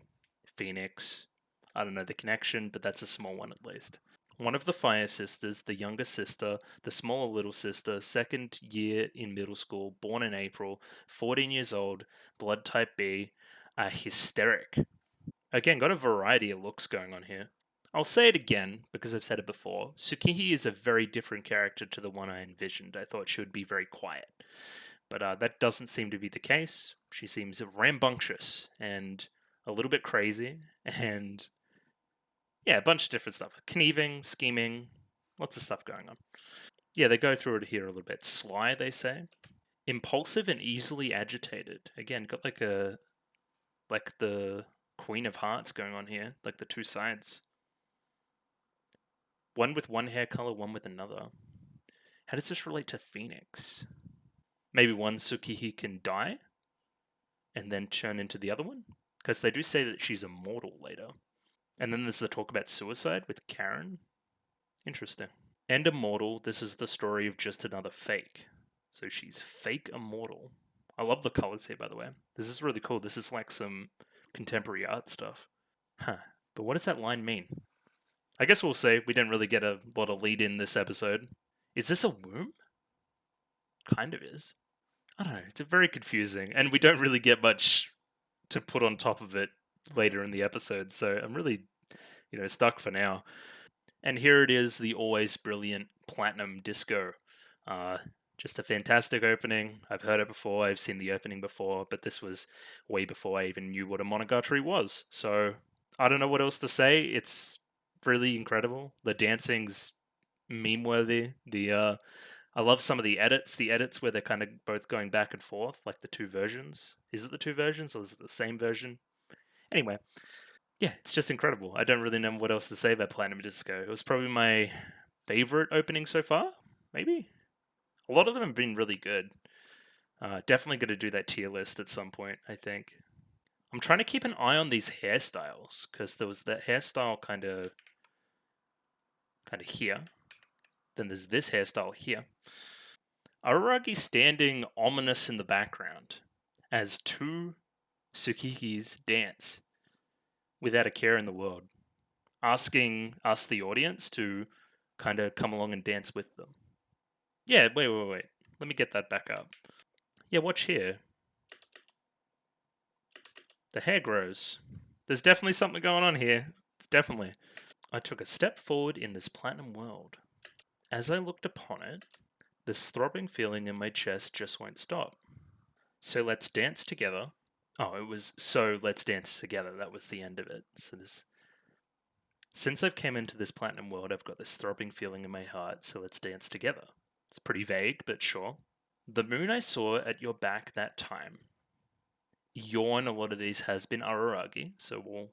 Phoenix. I don't know the connection, but that's a small one at least. One of the Fire sisters, the younger sister, the smaller little sister, second year in middle school, born in April, 14 years old, blood type B, hysteric. Again, got a variety of looks going on here. I'll say it again because I've said it before. Tsukihi is a very different character to the one I envisioned. I thought she would be very quiet. But that doesn't seem to be the case. She seems rambunctious and a little bit crazy and yeah, a bunch of different stuff. Conniving, scheming, lots of stuff going on. Yeah, they go through it here a little bit. Sly, they say. Impulsive and easily agitated. Again, got like the Queen of Hearts going on here, like the two sides. One with one hair color, one with another. How does this relate to Phoenix? Maybe one Tsukihi can die and then turn into the other one? Because they do say that she's immortal later. And then there's the talk about suicide with Karen. Interesting. And immortal, this is the story of just another fake. So she's fake immortal. I love the colors here, by the way. This is really cool. This is like some contemporary art stuff. Huh. But what does that line mean? I guess we'll see. We didn't really get a lot of lead in this episode. Is this a womb? Kind of is. I don't know. It's very confusing. And we don't really get much to put on top of it later in the episode. So I'm really, stuck for now. And here it is, the always brilliant Platinum Disco. Just a fantastic opening. I've heard it before. I've seen the opening before. But this was way before I even knew what a Monogatari was. So I don't know what else to say. It's really incredible. The dancing's meme worthy. I love some of the edits where they're kind of both going back and forth, like the two versions. Is it the two versions or is it the same version? Anyway, yeah, it's just incredible. I don't really know what else to say about Platinum Disco. It was probably my favorite opening so far, maybe. A lot of them have been really good. Definitely going to do that tier list at some point, I think. I'm trying to keep an eye on these hairstyles because there was that hairstyle kind of here. Then there's this hairstyle here. Araragi standing ominous in the background as two Tsukihis dance without a care in the world, asking us, the audience, to kind of come along and dance with them. Yeah, wait. Let me get that back up. Yeah, watch here. The hair grows. There's definitely something going on here. It's definitely. I took a step forward in this platinum world. As I looked upon it, this throbbing feeling in my chest just won't stop. So let's dance together. Oh, it was so let's dance together. That was the end of it. So this. Since I've came into this platinum world, I've got this throbbing feeling in my heart, so let's dance together. It's pretty vague, but sure. The moon I saw at your back that time. Yawn, a lot of these has been Araragi, so we'll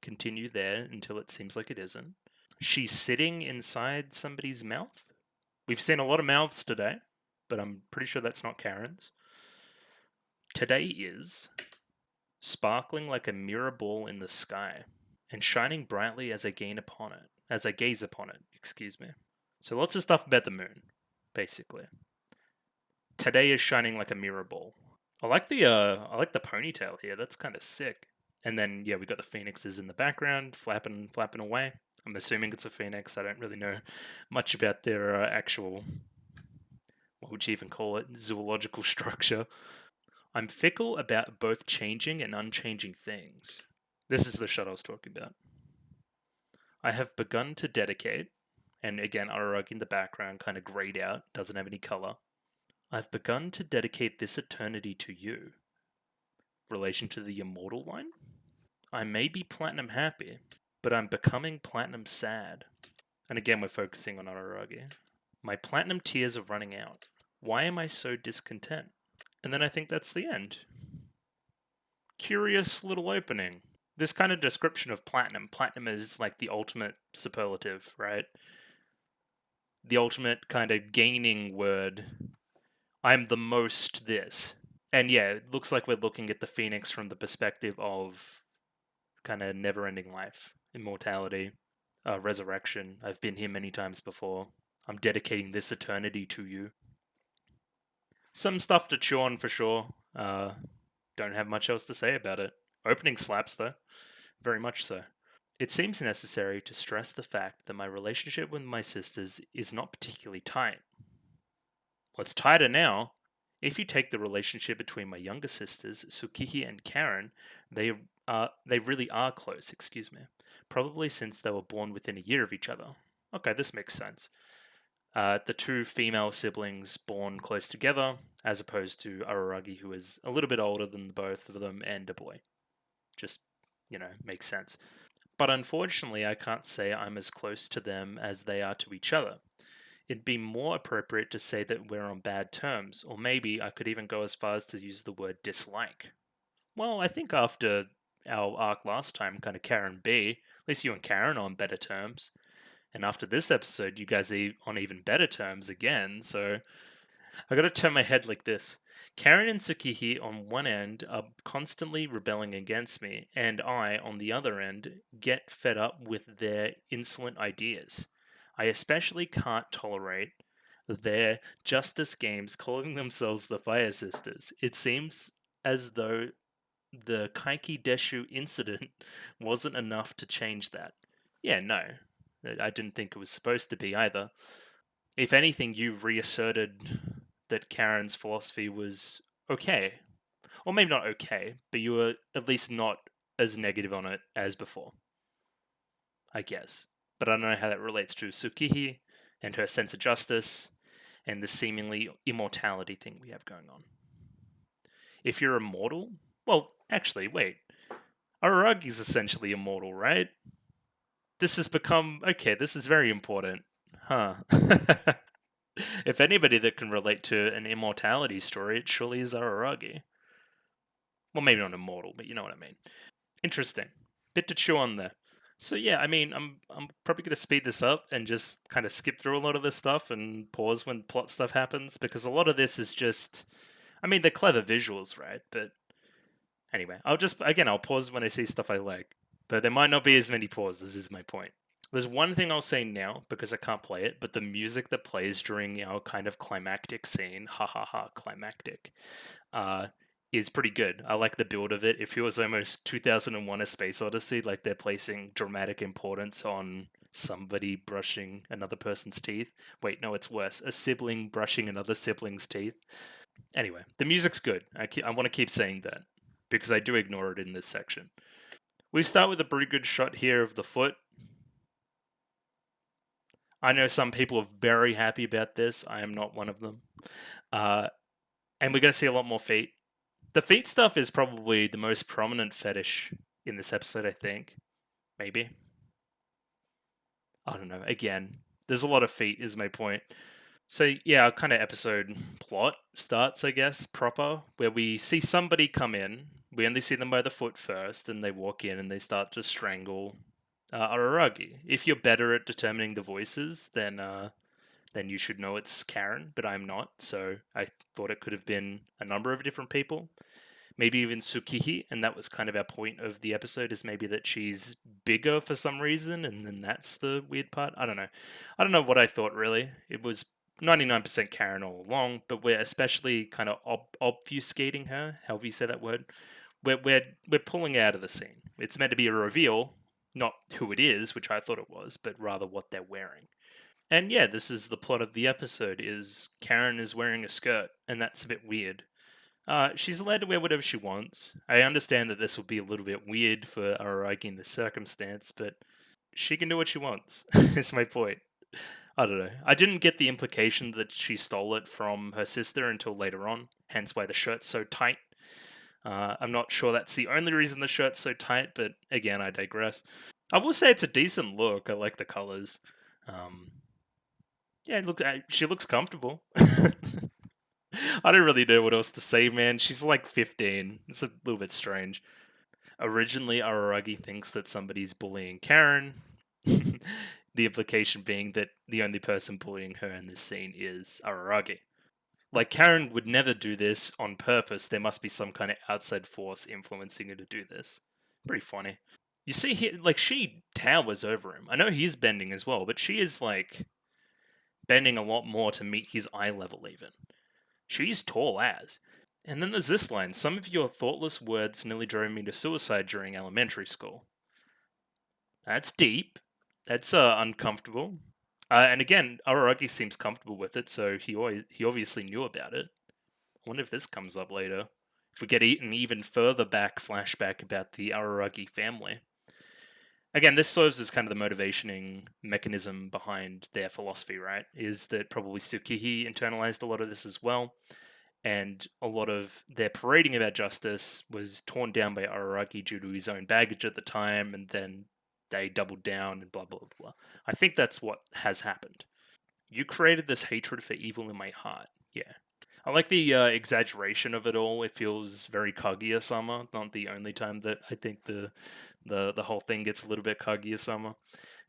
continue there until it seems like it isn't. She's sitting inside somebody's mouth. We've seen a lot of mouths today, but I'm pretty sure that's not Karen's. Today is. sparkling like a mirror ball in the sky, and shining brightly as I gaze upon it, excuse me. So lots of stuff about the moon, basically. Today is shining like a mirror ball. I like the ponytail here. That's kind of sick. And then yeah, we got the phoenixes in the background, flapping away. I'm assuming it's a phoenix. I don't really know much about their actual, what would you even call it, zoological structure. I'm fickle about both changing and unchanging things. This is the shot I was talking about. I have begun to dedicate, and again, Araragi in the background, kind of grayed out, doesn't have any color. I've begun to dedicate this eternity to you. Relation to the immortal line? I may be platinum happy, but I'm becoming platinum sad. And again, we're focusing on Araragi. My platinum tears are running out. Why am I so discontent? And then I think that's the end. Curious little opening. This kind of description of platinum. Platinum is like the ultimate superlative, right? The ultimate kind of gaining word. I'm the most this. And yeah, it looks like we're looking at the Phoenix from the perspective of kind of never-ending life, immortality, resurrection. I've been here many times before. I'm dedicating this eternity to you. Some stuff to chew on for sure. Don't have much else to say about it. Opening slaps though, very much so. It seems necessary to stress the fact that my relationship with my sisters is not particularly tight. What's tighter now? If you take the relationship between my younger sisters, Tsukihi and Karen, they really are close, excuse me. Probably since they were born within a year of each other. Okay, this makes sense. The two female siblings born close together, as opposed to Araragi, who is a little bit older than both of them, and a boy. Just, makes sense. But unfortunately, I can't say I'm as close to them as they are to each other. It'd be more appropriate to say that we're on bad terms, or maybe I could even go as far as to use the word dislike. Well, I think after our arc last time, kind of Karen B, at least you and Karen are on better terms. And after this episode, you guys are on even better terms again, so I gotta turn my head like this. Karen and Tsukihi on one end are constantly rebelling against me, and I, on the other end, get fed up with their insolent ideas. I especially can't tolerate their justice games calling themselves the Fire Sisters. It seems as though the Kaiki Deshu incident wasn't enough to change that. Yeah, no. I didn't think it was supposed to be either. If anything, you reasserted that Karen's philosophy was okay. Or maybe not okay, but you were at least not as negative on it as before. I guess. But I don't know how that relates to Tsukihi and her sense of justice and the seemingly immortality thing we have going on. If you're immortal, well, actually, wait. Araragi's essentially immortal, right? This has become, okay, this is very important. Huh. If anybody that can relate to an immortality story, it surely is Araragi. Well, maybe not immortal, but you know what I mean. Interesting. Bit to chew on there. So yeah, I mean, I'm probably gonna speed this up and just kind of skip through a lot of this stuff and pause when plot stuff happens, because a lot of this is just, I mean, they're clever visuals, right? But anyway, I'll pause when I see stuff I like. But there might not be as many pauses, is my point. There's one thing I'll say now, because I can't play it, but the music that plays during our kind of climactic scene, ha ha ha, climactic, is pretty good. I like the build of it. It feels almost 2001 A Space Odyssey, like they're placing dramatic importance on somebody brushing another person's teeth. Wait, no, it's worse. A sibling brushing another sibling's teeth. Anyway, the music's good. I want to keep saying that, because I do ignore it in this section. We start with a pretty good shot here of the foot. I know some people are very happy about this. I am not one of them. And we're going to see a lot more feet. The feet stuff is probably the most prominent fetish in this episode, I think. Maybe. I don't know. Again, there's a lot of feet, is my point. So, yeah, our kind of episode plot starts, I guess, proper, where we see somebody come in. We only see them by the foot first, and they walk in and they start to strangle Araragi. If you're better at determining the voices, then you should know it's Karen, but I'm not, so I thought it could have been a number of different people. maybe even Tsukihi, and that was kind of our point of the episode, is maybe that she's bigger for some reason, and then that's the weird part. I don't know. I don't know what I thought, really. It was 99% Karen all along, but we're especially kind of obfuscating her, however you say that word. We're pulling her out of the scene. It's meant to be a reveal, not who it is, which I thought it was, but rather what they're wearing. And yeah, this is the plot of the episode: is Karen is wearing a skirt, and that's a bit weird. She's allowed to wear whatever she wants. I understand that this will be a little bit weird for Araragi in this circumstance, but she can do what she wants. Is my point. I don't know. I didn't get the implication that she stole it from her sister until later on, hence why the shirt's so tight. I'm not sure that's the only reason the shirt's so tight, but again, I digress. I will say it's a decent look. I like the colors. Um, yeah, she looks comfortable. I don't really know what else to say, man. She's like 15. It's a little bit strange. Originally, Araragi thinks that somebody's bullying Karen. The implication being that the only person bullying her in this scene is Araragi. Like, Karen would never do this on purpose. There must be some kind of outside force influencing her to do this. Pretty funny. You see, like, she towers over him. I know he's bending as well, but she is, like, bending a lot more to meet his eye level, even. She's tall as. And then there's this line: some of your thoughtless words nearly drove me to suicide during elementary school. That's deep. That's uncomfortable. And again, Araragi seems comfortable with it, so he obviously knew about it. I wonder if this comes up later. If we get an even further back flashback about the Araragi family. Again, this serves as kind of the motivating mechanism behind their philosophy, right? Is that probably Tsukihi internalized a lot of this as well, and a lot of their parading about justice was torn down by Araragi due to his own baggage at the time, and then they doubled down and blah, blah, blah. I think that's what has happened. You created this hatred for evil in my heart. Yeah. I like the exaggeration of it all. It feels very Kaguya-sama. Not the only time that I think the whole thing gets a little bit Kaguya-sama,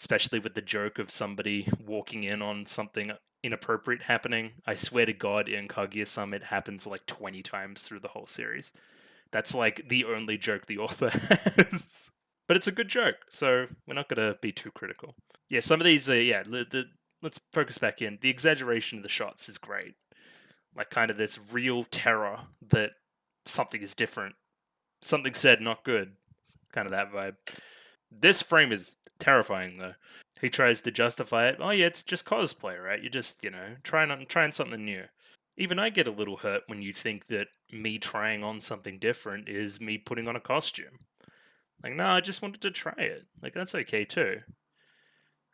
especially with the joke of somebody walking in on something inappropriate happening. I swear to God, in Kaguya-sama, it happens like 20 times through the whole series. That's like the only joke the author has. But it's a good joke, so we're not going to be too critical. Yeah, some of these, let's focus back in. The exaggeration of the shots is great. Like, kind of this real terror that something is different. Something said, not good. Kind of that vibe. This frame is terrifying, though. He tries to justify it. Oh yeah, it's just cosplay, right? You're just, trying something new. Even I get a little hurt when you think that me trying on something different is me putting on a costume. Like, no, I just wanted to try it. Like, that's okay too.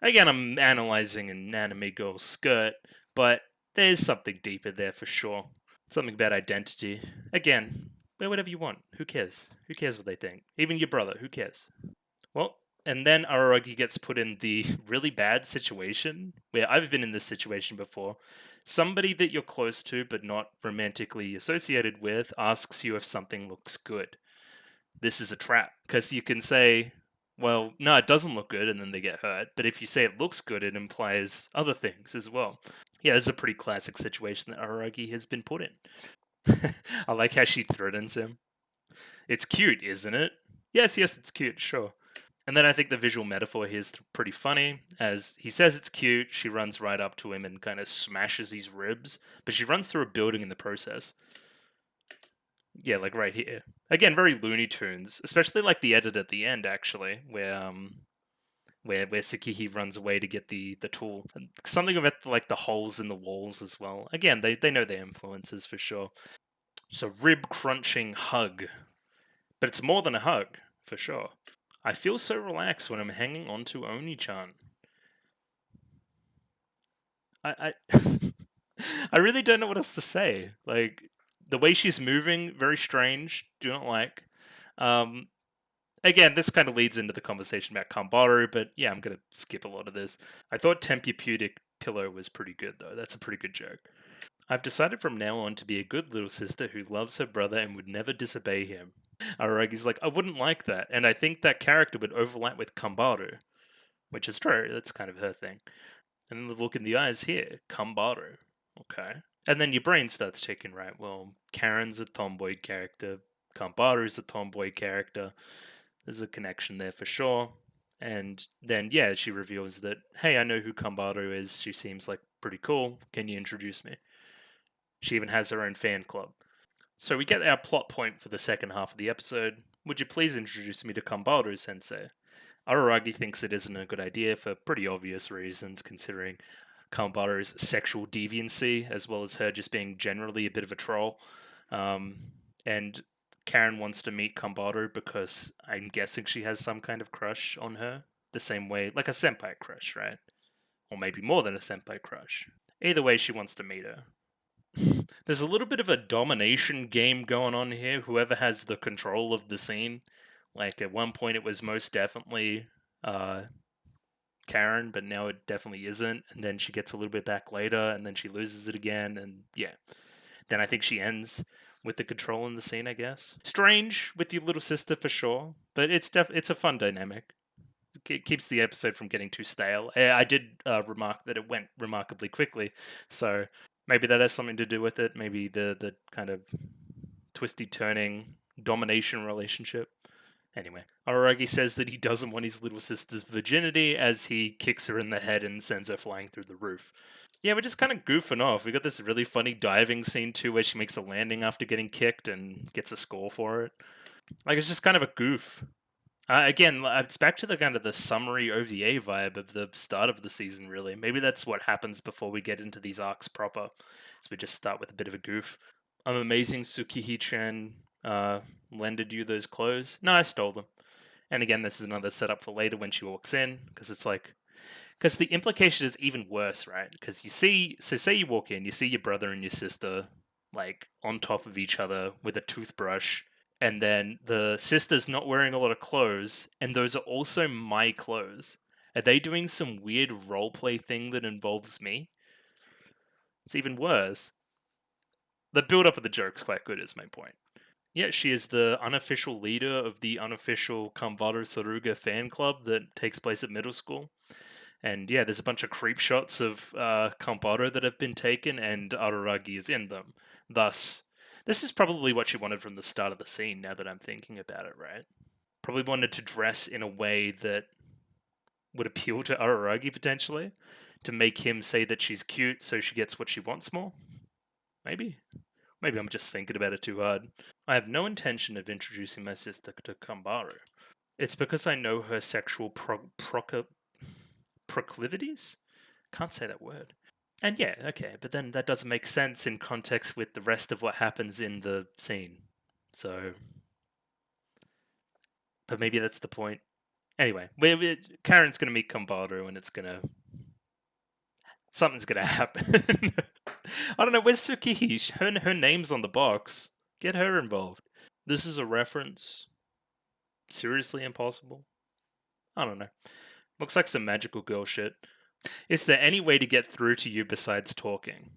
Again, I'm analyzing an anime girl's skirt, but there's something deeper there for sure. Something about identity. Again, wear whatever you want. Who cares? Who cares what they think? Even your brother, who cares? Well, and then Araragi gets put in the really bad situation, where I've been in this situation before. Somebody that you're close to but not romantically associated with asks you if something looks good. This is a trap, because you can say, well, no, it doesn't look good, and then they get hurt. But if you say it looks good, it implies other things as well. Yeah, this is a pretty classic situation that Araragi has been put in. I like how she threatens him. It's cute, isn't it? Yes, it's cute, sure. And then I think the visual metaphor here is pretty funny. As he says it's cute, she runs right up to him and kind of smashes his ribs, but she runs through a building in the process. Yeah, like right here. Again, very Looney Tunes, especially like the edit at the end, actually, where Tsukihi runs away to get the tool. And something about like the holes in the walls as well. Again, they know their influences for sure. So rib crunching hug, but it's more than a hug for sure. I feel so relaxed when I'm hanging on to Oni-chan. I I really don't know what else to say. Like, the way she's moving, very strange. Do not like. Um, Again, this kind of leads into the conversation about Kambaru, but yeah, I'm gonna skip a lot of this. I thought Tempur-Pedic pillow was pretty good though. That's a pretty good joke. I've decided from now on to be a good little sister who loves her brother and would never disobey him. Aragi's like, I wouldn't like that, and I think that character would overlap with Kambaru, which is true. That's kind of her thing. And then the look in the eyes here, Kambaru. Okay. And then your brain starts ticking, right? Well, Karen's a tomboy character. Kanbaru's a tomboy character. There's a connection there for sure. And then, yeah, she reveals that, hey, I know who Kanbaru is. She seems like pretty cool. Can you introduce me? She even has her own fan club. So we get our plot point for the second half of the episode. Would you please introduce me to Kanbaru sensei? Araragi thinks it isn't a good idea for pretty obvious reasons, considering Kanbaru's sexual deviancy, as well as her just being generally a bit of a troll. And Karen wants to meet Kanbaru because I'm guessing she has some kind of crush on her, the same way, like a senpai crush, right? Or maybe more than a senpai crush. Either way, she wants to meet her. There's a little bit of a domination game going on here. Whoever has the control of the scene. Like at one point, it was most definitely Karen, but now it definitely isn't. And then she gets a little bit back later, and then she loses it again. And yeah, then I think she ends with the control in the scene. I guess strange with your little sister for sure, but it's a fun dynamic. It keeps the episode from getting too stale. I did remark that it went remarkably quickly, so maybe that has something to do with it. Maybe the kind of twisty turning domination relationship. Anyway, Araragi says that he doesn't want his little sister's virginity as he kicks her in the head and sends her flying through the roof. Yeah, we're just kind of goofing off. We got this really funny diving scene too where she makes a landing after getting kicked and gets a score for it. Like, it's just kind of a goof. Again, it's back to the kind of the summary OVA vibe of the start of the season, really. Maybe that's what happens before we get into these arcs proper. So we just start with a bit of a goof. I'm amazing Tsukihi-chan lended you those clothes. No, I stole them. And again, this is another setup for later when she walks in, because it's like... Because the implication is even worse, right? Because you see... So say you walk in, you see your brother and your sister, like, on top of each other with a toothbrush, and then the sister's not wearing a lot of clothes, and those are also my clothes. Are they doing some weird roleplay thing that involves me? It's even worse. The build-up of the joke's quite good, is my point. Yeah, she is the unofficial leader of the unofficial Kanbaru Saruga fan club that takes place at middle school. And yeah, there's a bunch of creep shots of Kanbaru that have been taken, and Araragi is in them. Thus, this is probably what she wanted from the start of the scene, now that I'm thinking about it, right? Probably wanted to dress in a way that would appeal to Araragi, potentially, to make him say that she's cute so she gets what she wants more. Maybe. Maybe I'm just thinking about it too hard. I have no intention of introducing my sister to Kanbaru. It's because I know her sexual proclivities? Can't say that word. And yeah, okay, but then that doesn't make sense in context with the rest of what happens in the scene. So... But maybe that's the point. Anyway, Karen's going to meet Kanbaru and it's going to... Something's going to happen. I don't know, where's Tsukihi? Her name's on the box. Get her involved. This is a reference. Seriously impossible? I don't know. Looks like some magical girl shit. Is there any way to get through to you besides talking?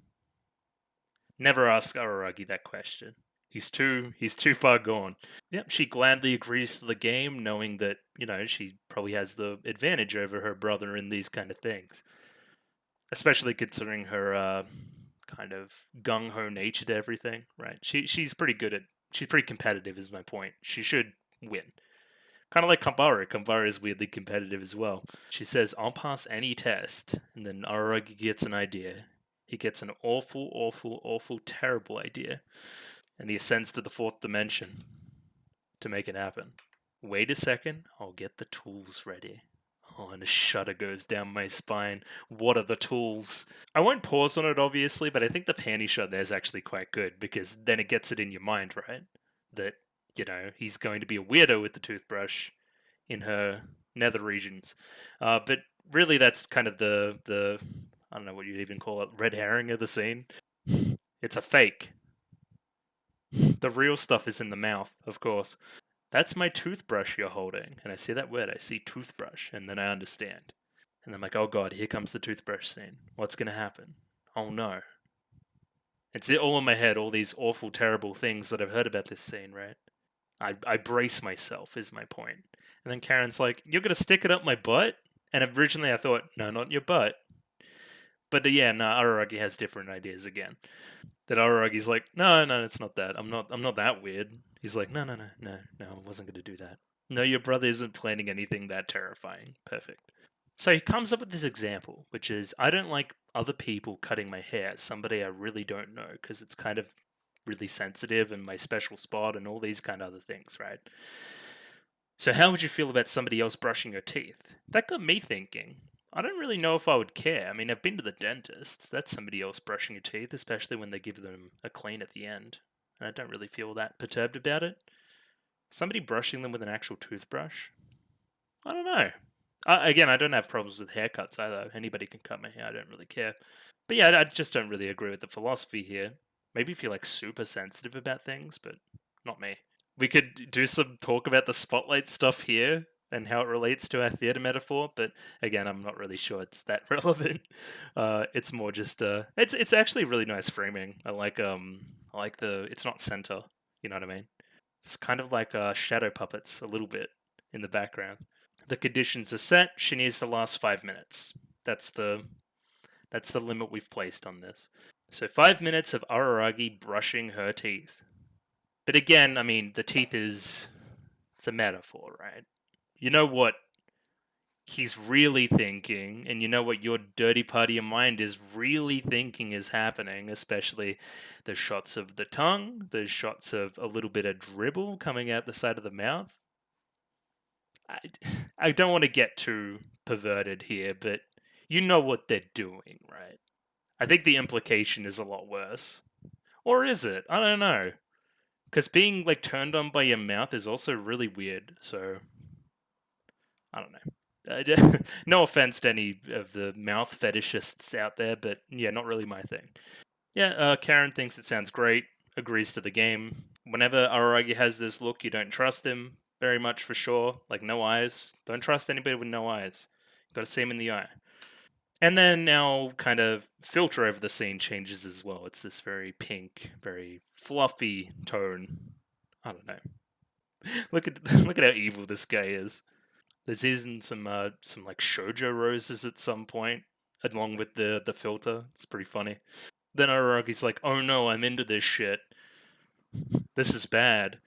Never ask Araragi that question. He's too far gone. Yep, she gladly agrees to the game, knowing that, she probably has the advantage over her brother in these kind of things. Especially considering her kind of gung-ho nature to everything, right? She's pretty good at... She's pretty competitive, is my point. She should win. Kind of like Kanbaru. Kanbaru is weirdly competitive as well. She says, I'll pass any test. And then Araragi gets an idea. He gets an awful, awful, awful, terrible idea. And he ascends to the fourth dimension to make it happen. Wait a second, I'll get the tools ready. Oh, and a shudder goes down my spine. What are the tools? I won't pause on it, obviously, but I think the panty shot there is actually quite good, because then it gets it in your mind, right? That, he's going to be a weirdo with the toothbrush in her nether regions. But really, that's kind of the I don't know what you'd even call it, red herring of the scene. It's a fake. The real stuff is in the mouth, of course. That's my toothbrush you're holding. And I see that word, I see toothbrush, and then I understand. And I'm like, oh god, here comes the toothbrush scene. What's going to happen? Oh no. It's all in my head, all these awful, terrible things that I've heard about this scene, right? I brace myself, is my point. And then Karen's like, you're going to stick it up my butt? And originally I thought, no, not your butt. But yeah, no, Araragi has different ideas again. Then Araragi's like, no, it's not that. I'm not that weird. He's like, no, I wasn't going to do that. No, your brother isn't planning anything that terrifying. Perfect. So he comes up with this example, which is, I don't like other people cutting my hair, somebody I really don't know, because it's kind of really sensitive and my special spot and all these kind of other things, right? So how would you feel about somebody else brushing your teeth? That got me thinking. I don't really know if I would care. I mean, I've been to the dentist. That's somebody else brushing your teeth, especially when they give them a clean at the end. And I don't really feel that perturbed about it. Somebody brushing them with an actual toothbrush? I don't know. Again, I don't have problems with haircuts either. Anybody can cut my hair. I don't really care. But yeah, I just don't really agree with the philosophy here. Maybe if you're like super sensitive about things, but not me. We could do some talk about the spotlight stuff here and how it relates to our theater metaphor, but again, I'm not really sure it's that relevant. It's more just it's actually really nice framing. I like the it's not center. You know what I mean? It's kind of like shadow puppets a little bit in the background. The conditions are set. She needs the last 5 minutes. That's the limit we've placed on this. So 5 minutes of Araragi brushing her teeth. But again, I mean, the teeth it's a metaphor, right? You know what he's really thinking, and you know what your dirty part of your mind is really thinking is happening, especially the shots of the tongue, the shots of a little bit of dribble coming out the side of the mouth. I don't want to get too perverted here, but you know what they're doing, right? I think the implication is a lot worse. Or is it? I don't know. Because being like turned on by your mouth is also really weird. So I don't know. No offense to any of the mouth fetishists out there, but yeah, not really my thing. Yeah, Karen thinks it sounds great, agrees to the game. Whenever Araragi has this look, you don't trust him very much for sure. Like, no eyes. Don't trust anybody with no eyes. Gotta see him in the eye. And then now, kind of, filter over the scene changes as well. It's this very pink, very fluffy tone. I don't know. look at how evil this guy is. There's even some like shoujo roses at some point, along with the filter. It's pretty funny. Then Araragi's like, "Oh no, I'm into this shit. This is bad."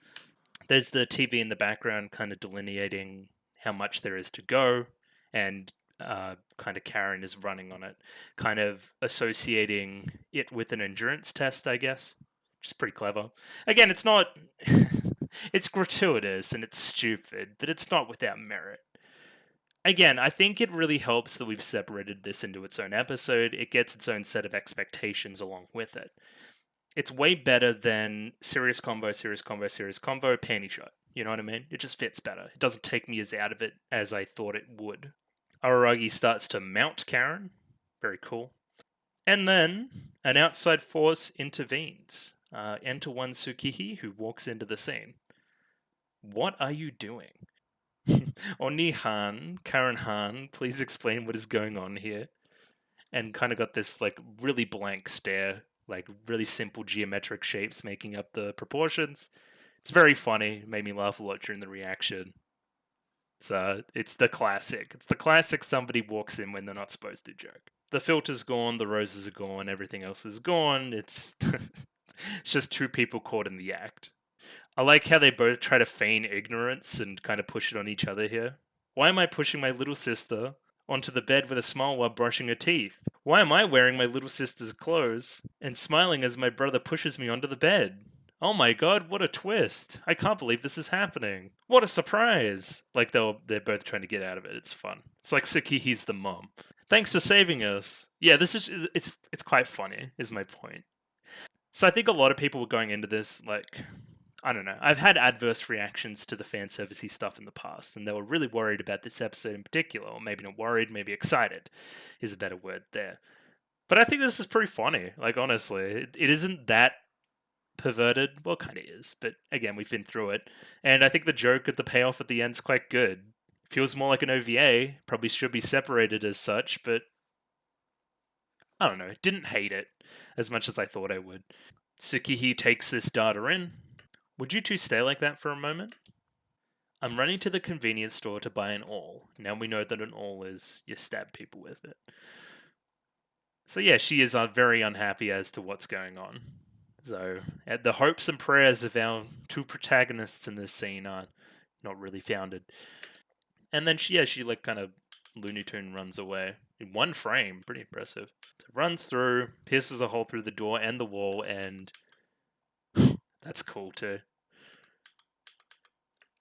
There's the TV in the background, kind of delineating how much there is to go, and kind of Karen is running on it, kind of associating it with an endurance test, I guess, which is pretty clever. Again, it's not. It's gratuitous and it's stupid, but it's not without merit. Again, I think it really helps that we've separated this into its own episode. It gets its own set of expectations along with it. It's way better than serious combo, panty shot. You know what I mean? It just fits better. It doesn't take me as out of it as I thought it would. Araragi starts to mount Karen. Very cool. And then an outside force intervenes. Enter one Tsukihi who walks into the scene. What are you doing? Oni-han, Karen-han, please explain what is going on here. And kind of got this like really blank stare, like really simple geometric shapes making up the proportions. It's very funny. Made me laugh a lot during the reaction. It's the classic. It's the classic somebody walks in when they're not supposed to joke. The filter's gone, the roses are gone, everything else is gone. It's it's just two people caught in the act. I like how they both try to feign ignorance and kind of push it on each other here. Why am I pushing my little sister onto the bed with a smile while brushing her teeth? Why am I wearing my little sister's clothes and smiling as my brother pushes me onto the bed? Oh my god, what a twist. I can't believe this is happening. What a surprise. Like they're both trying to get out of it. It's fun. It's like Tsukihi's the mom. Thanks for saving us. Yeah, it's quite funny, is my point. So I think a lot of people were going into this like, I don't know. I've had adverse reactions to the fan servicey stuff in the past, and they were really worried about this episode in particular, or maybe not worried, maybe excited is a better word there. But I think this is pretty funny. Like, honestly, it isn't that perverted. Well, kind of is, but again, we've been through it. And I think the joke at the payoff at the end's quite good. Feels more like an OVA. Probably should be separated as such, but I don't know. Didn't hate it as much as I thought I would. Tsukihi takes this data in. Would you two stay like that for a moment? I'm running to the convenience store to buy an awl. Now we know that an awl is you stab people with it. So yeah, she is very unhappy as to what's going on. So the hopes and prayers of our two protagonists in this scene are not really founded. And then she like kind of Looney Tune runs away in one frame. Pretty impressive. So runs through, pierces a hole through the door and the wall, and that's cool too.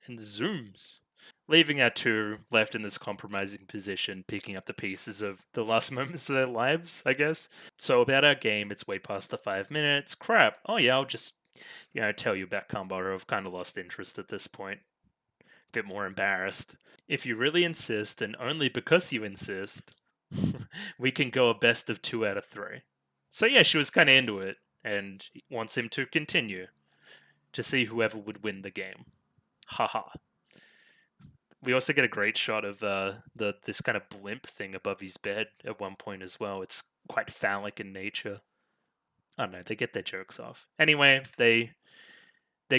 And zooms, leaving our two left in this compromising position, picking up the pieces of the last moments of their lives, I guess. So about our game, it's way past the 5 minutes. Crap. Oh yeah, I'll just tell you about Kambaro. I've kind of lost interest at this point. A bit more embarrassed. If you really insist, and only because you insist, we can go a best of 2 out of 3. So yeah, she was kind of into it and wants him to continue to see whoever would win the game. Haha. We also get a great shot of this kind of blimp thing above his bed at one point as well. It's quite phallic in nature. I don't know. They get their jokes off. Anyway, they're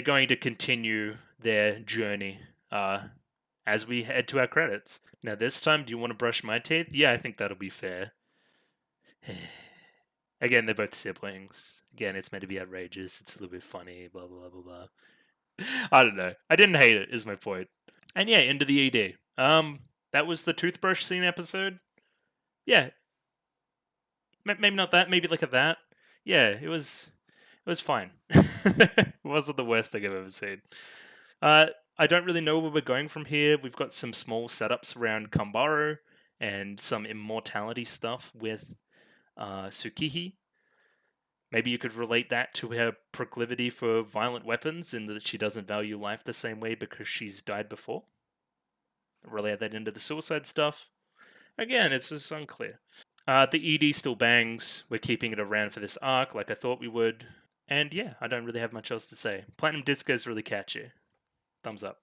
going to continue their journey as we head to our credits. Now, this time, do you want to brush my teeth? Yeah, I think that'll be fair. Again, they're both siblings. Again, it's meant to be outrageous. It's a little bit funny. Blah blah blah blah. I don't know. I didn't hate it. Is my point. And yeah, into the ED. That was the toothbrush scene episode. Yeah, maybe not that. Maybe look at that. Yeah, it was fine. It wasn't the worst thing I've ever seen. I don't really know where we're going from here. We've got some small setups around Kambaro and some immortality stuff with Tsukihi. Maybe you could relate that to her proclivity for violent weapons in that she doesn't value life the same way because she's died before. Relate that into the suicide stuff. Again, it's just unclear. The ED still bangs. We're keeping it around for this arc like I thought we would. And yeah, I don't really have much else to say. Platinum Disco is really catchy. Thumbs up.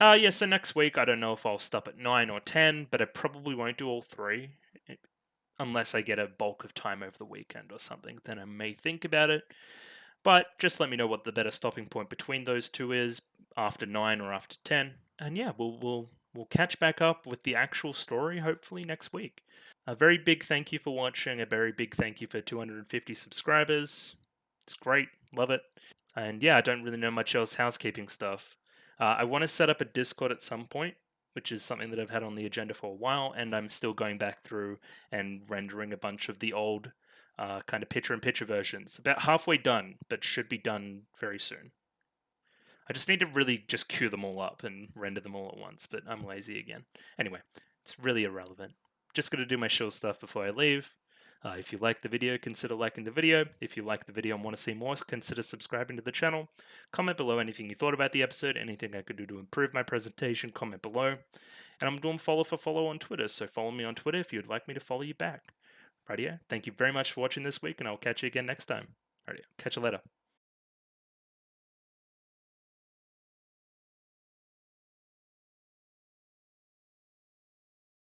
Yeah, so next week, I don't know if I'll stop at 9 or 10, but I probably won't do all 3. Unless I get a bulk of time over the weekend or something, then I may think about it. But just let me know what the better stopping point between those two is, after 9 or after 10. And yeah, we'll catch back up with the actual story hopefully next week. A very big thank you for watching. A very big thank you for 250 subscribers. It's great. Love it. And yeah, I don't really know much else housekeeping stuff. I want to set up a Discord at some point, which is something that I've had on the agenda for a while, and I'm still going back through and rendering a bunch of the old kind of picture-in-picture versions. About halfway done, but should be done very soon. I just need to really just queue them all up and render them all at once, but I'm lazy again. Anyway, it's really irrelevant. Just going to do my shill stuff before I leave. If you like the video, consider liking the video. If you like the video and want to see more, consider subscribing to the channel. Comment below anything you thought about the episode, anything I could do to improve my presentation, comment below. And I'm doing follow for follow on Twitter, so follow me on Twitter if you'd like me to follow you back. Rightio, thank you very much for watching this week, and I'll catch you again next time. Rightio, catch you later.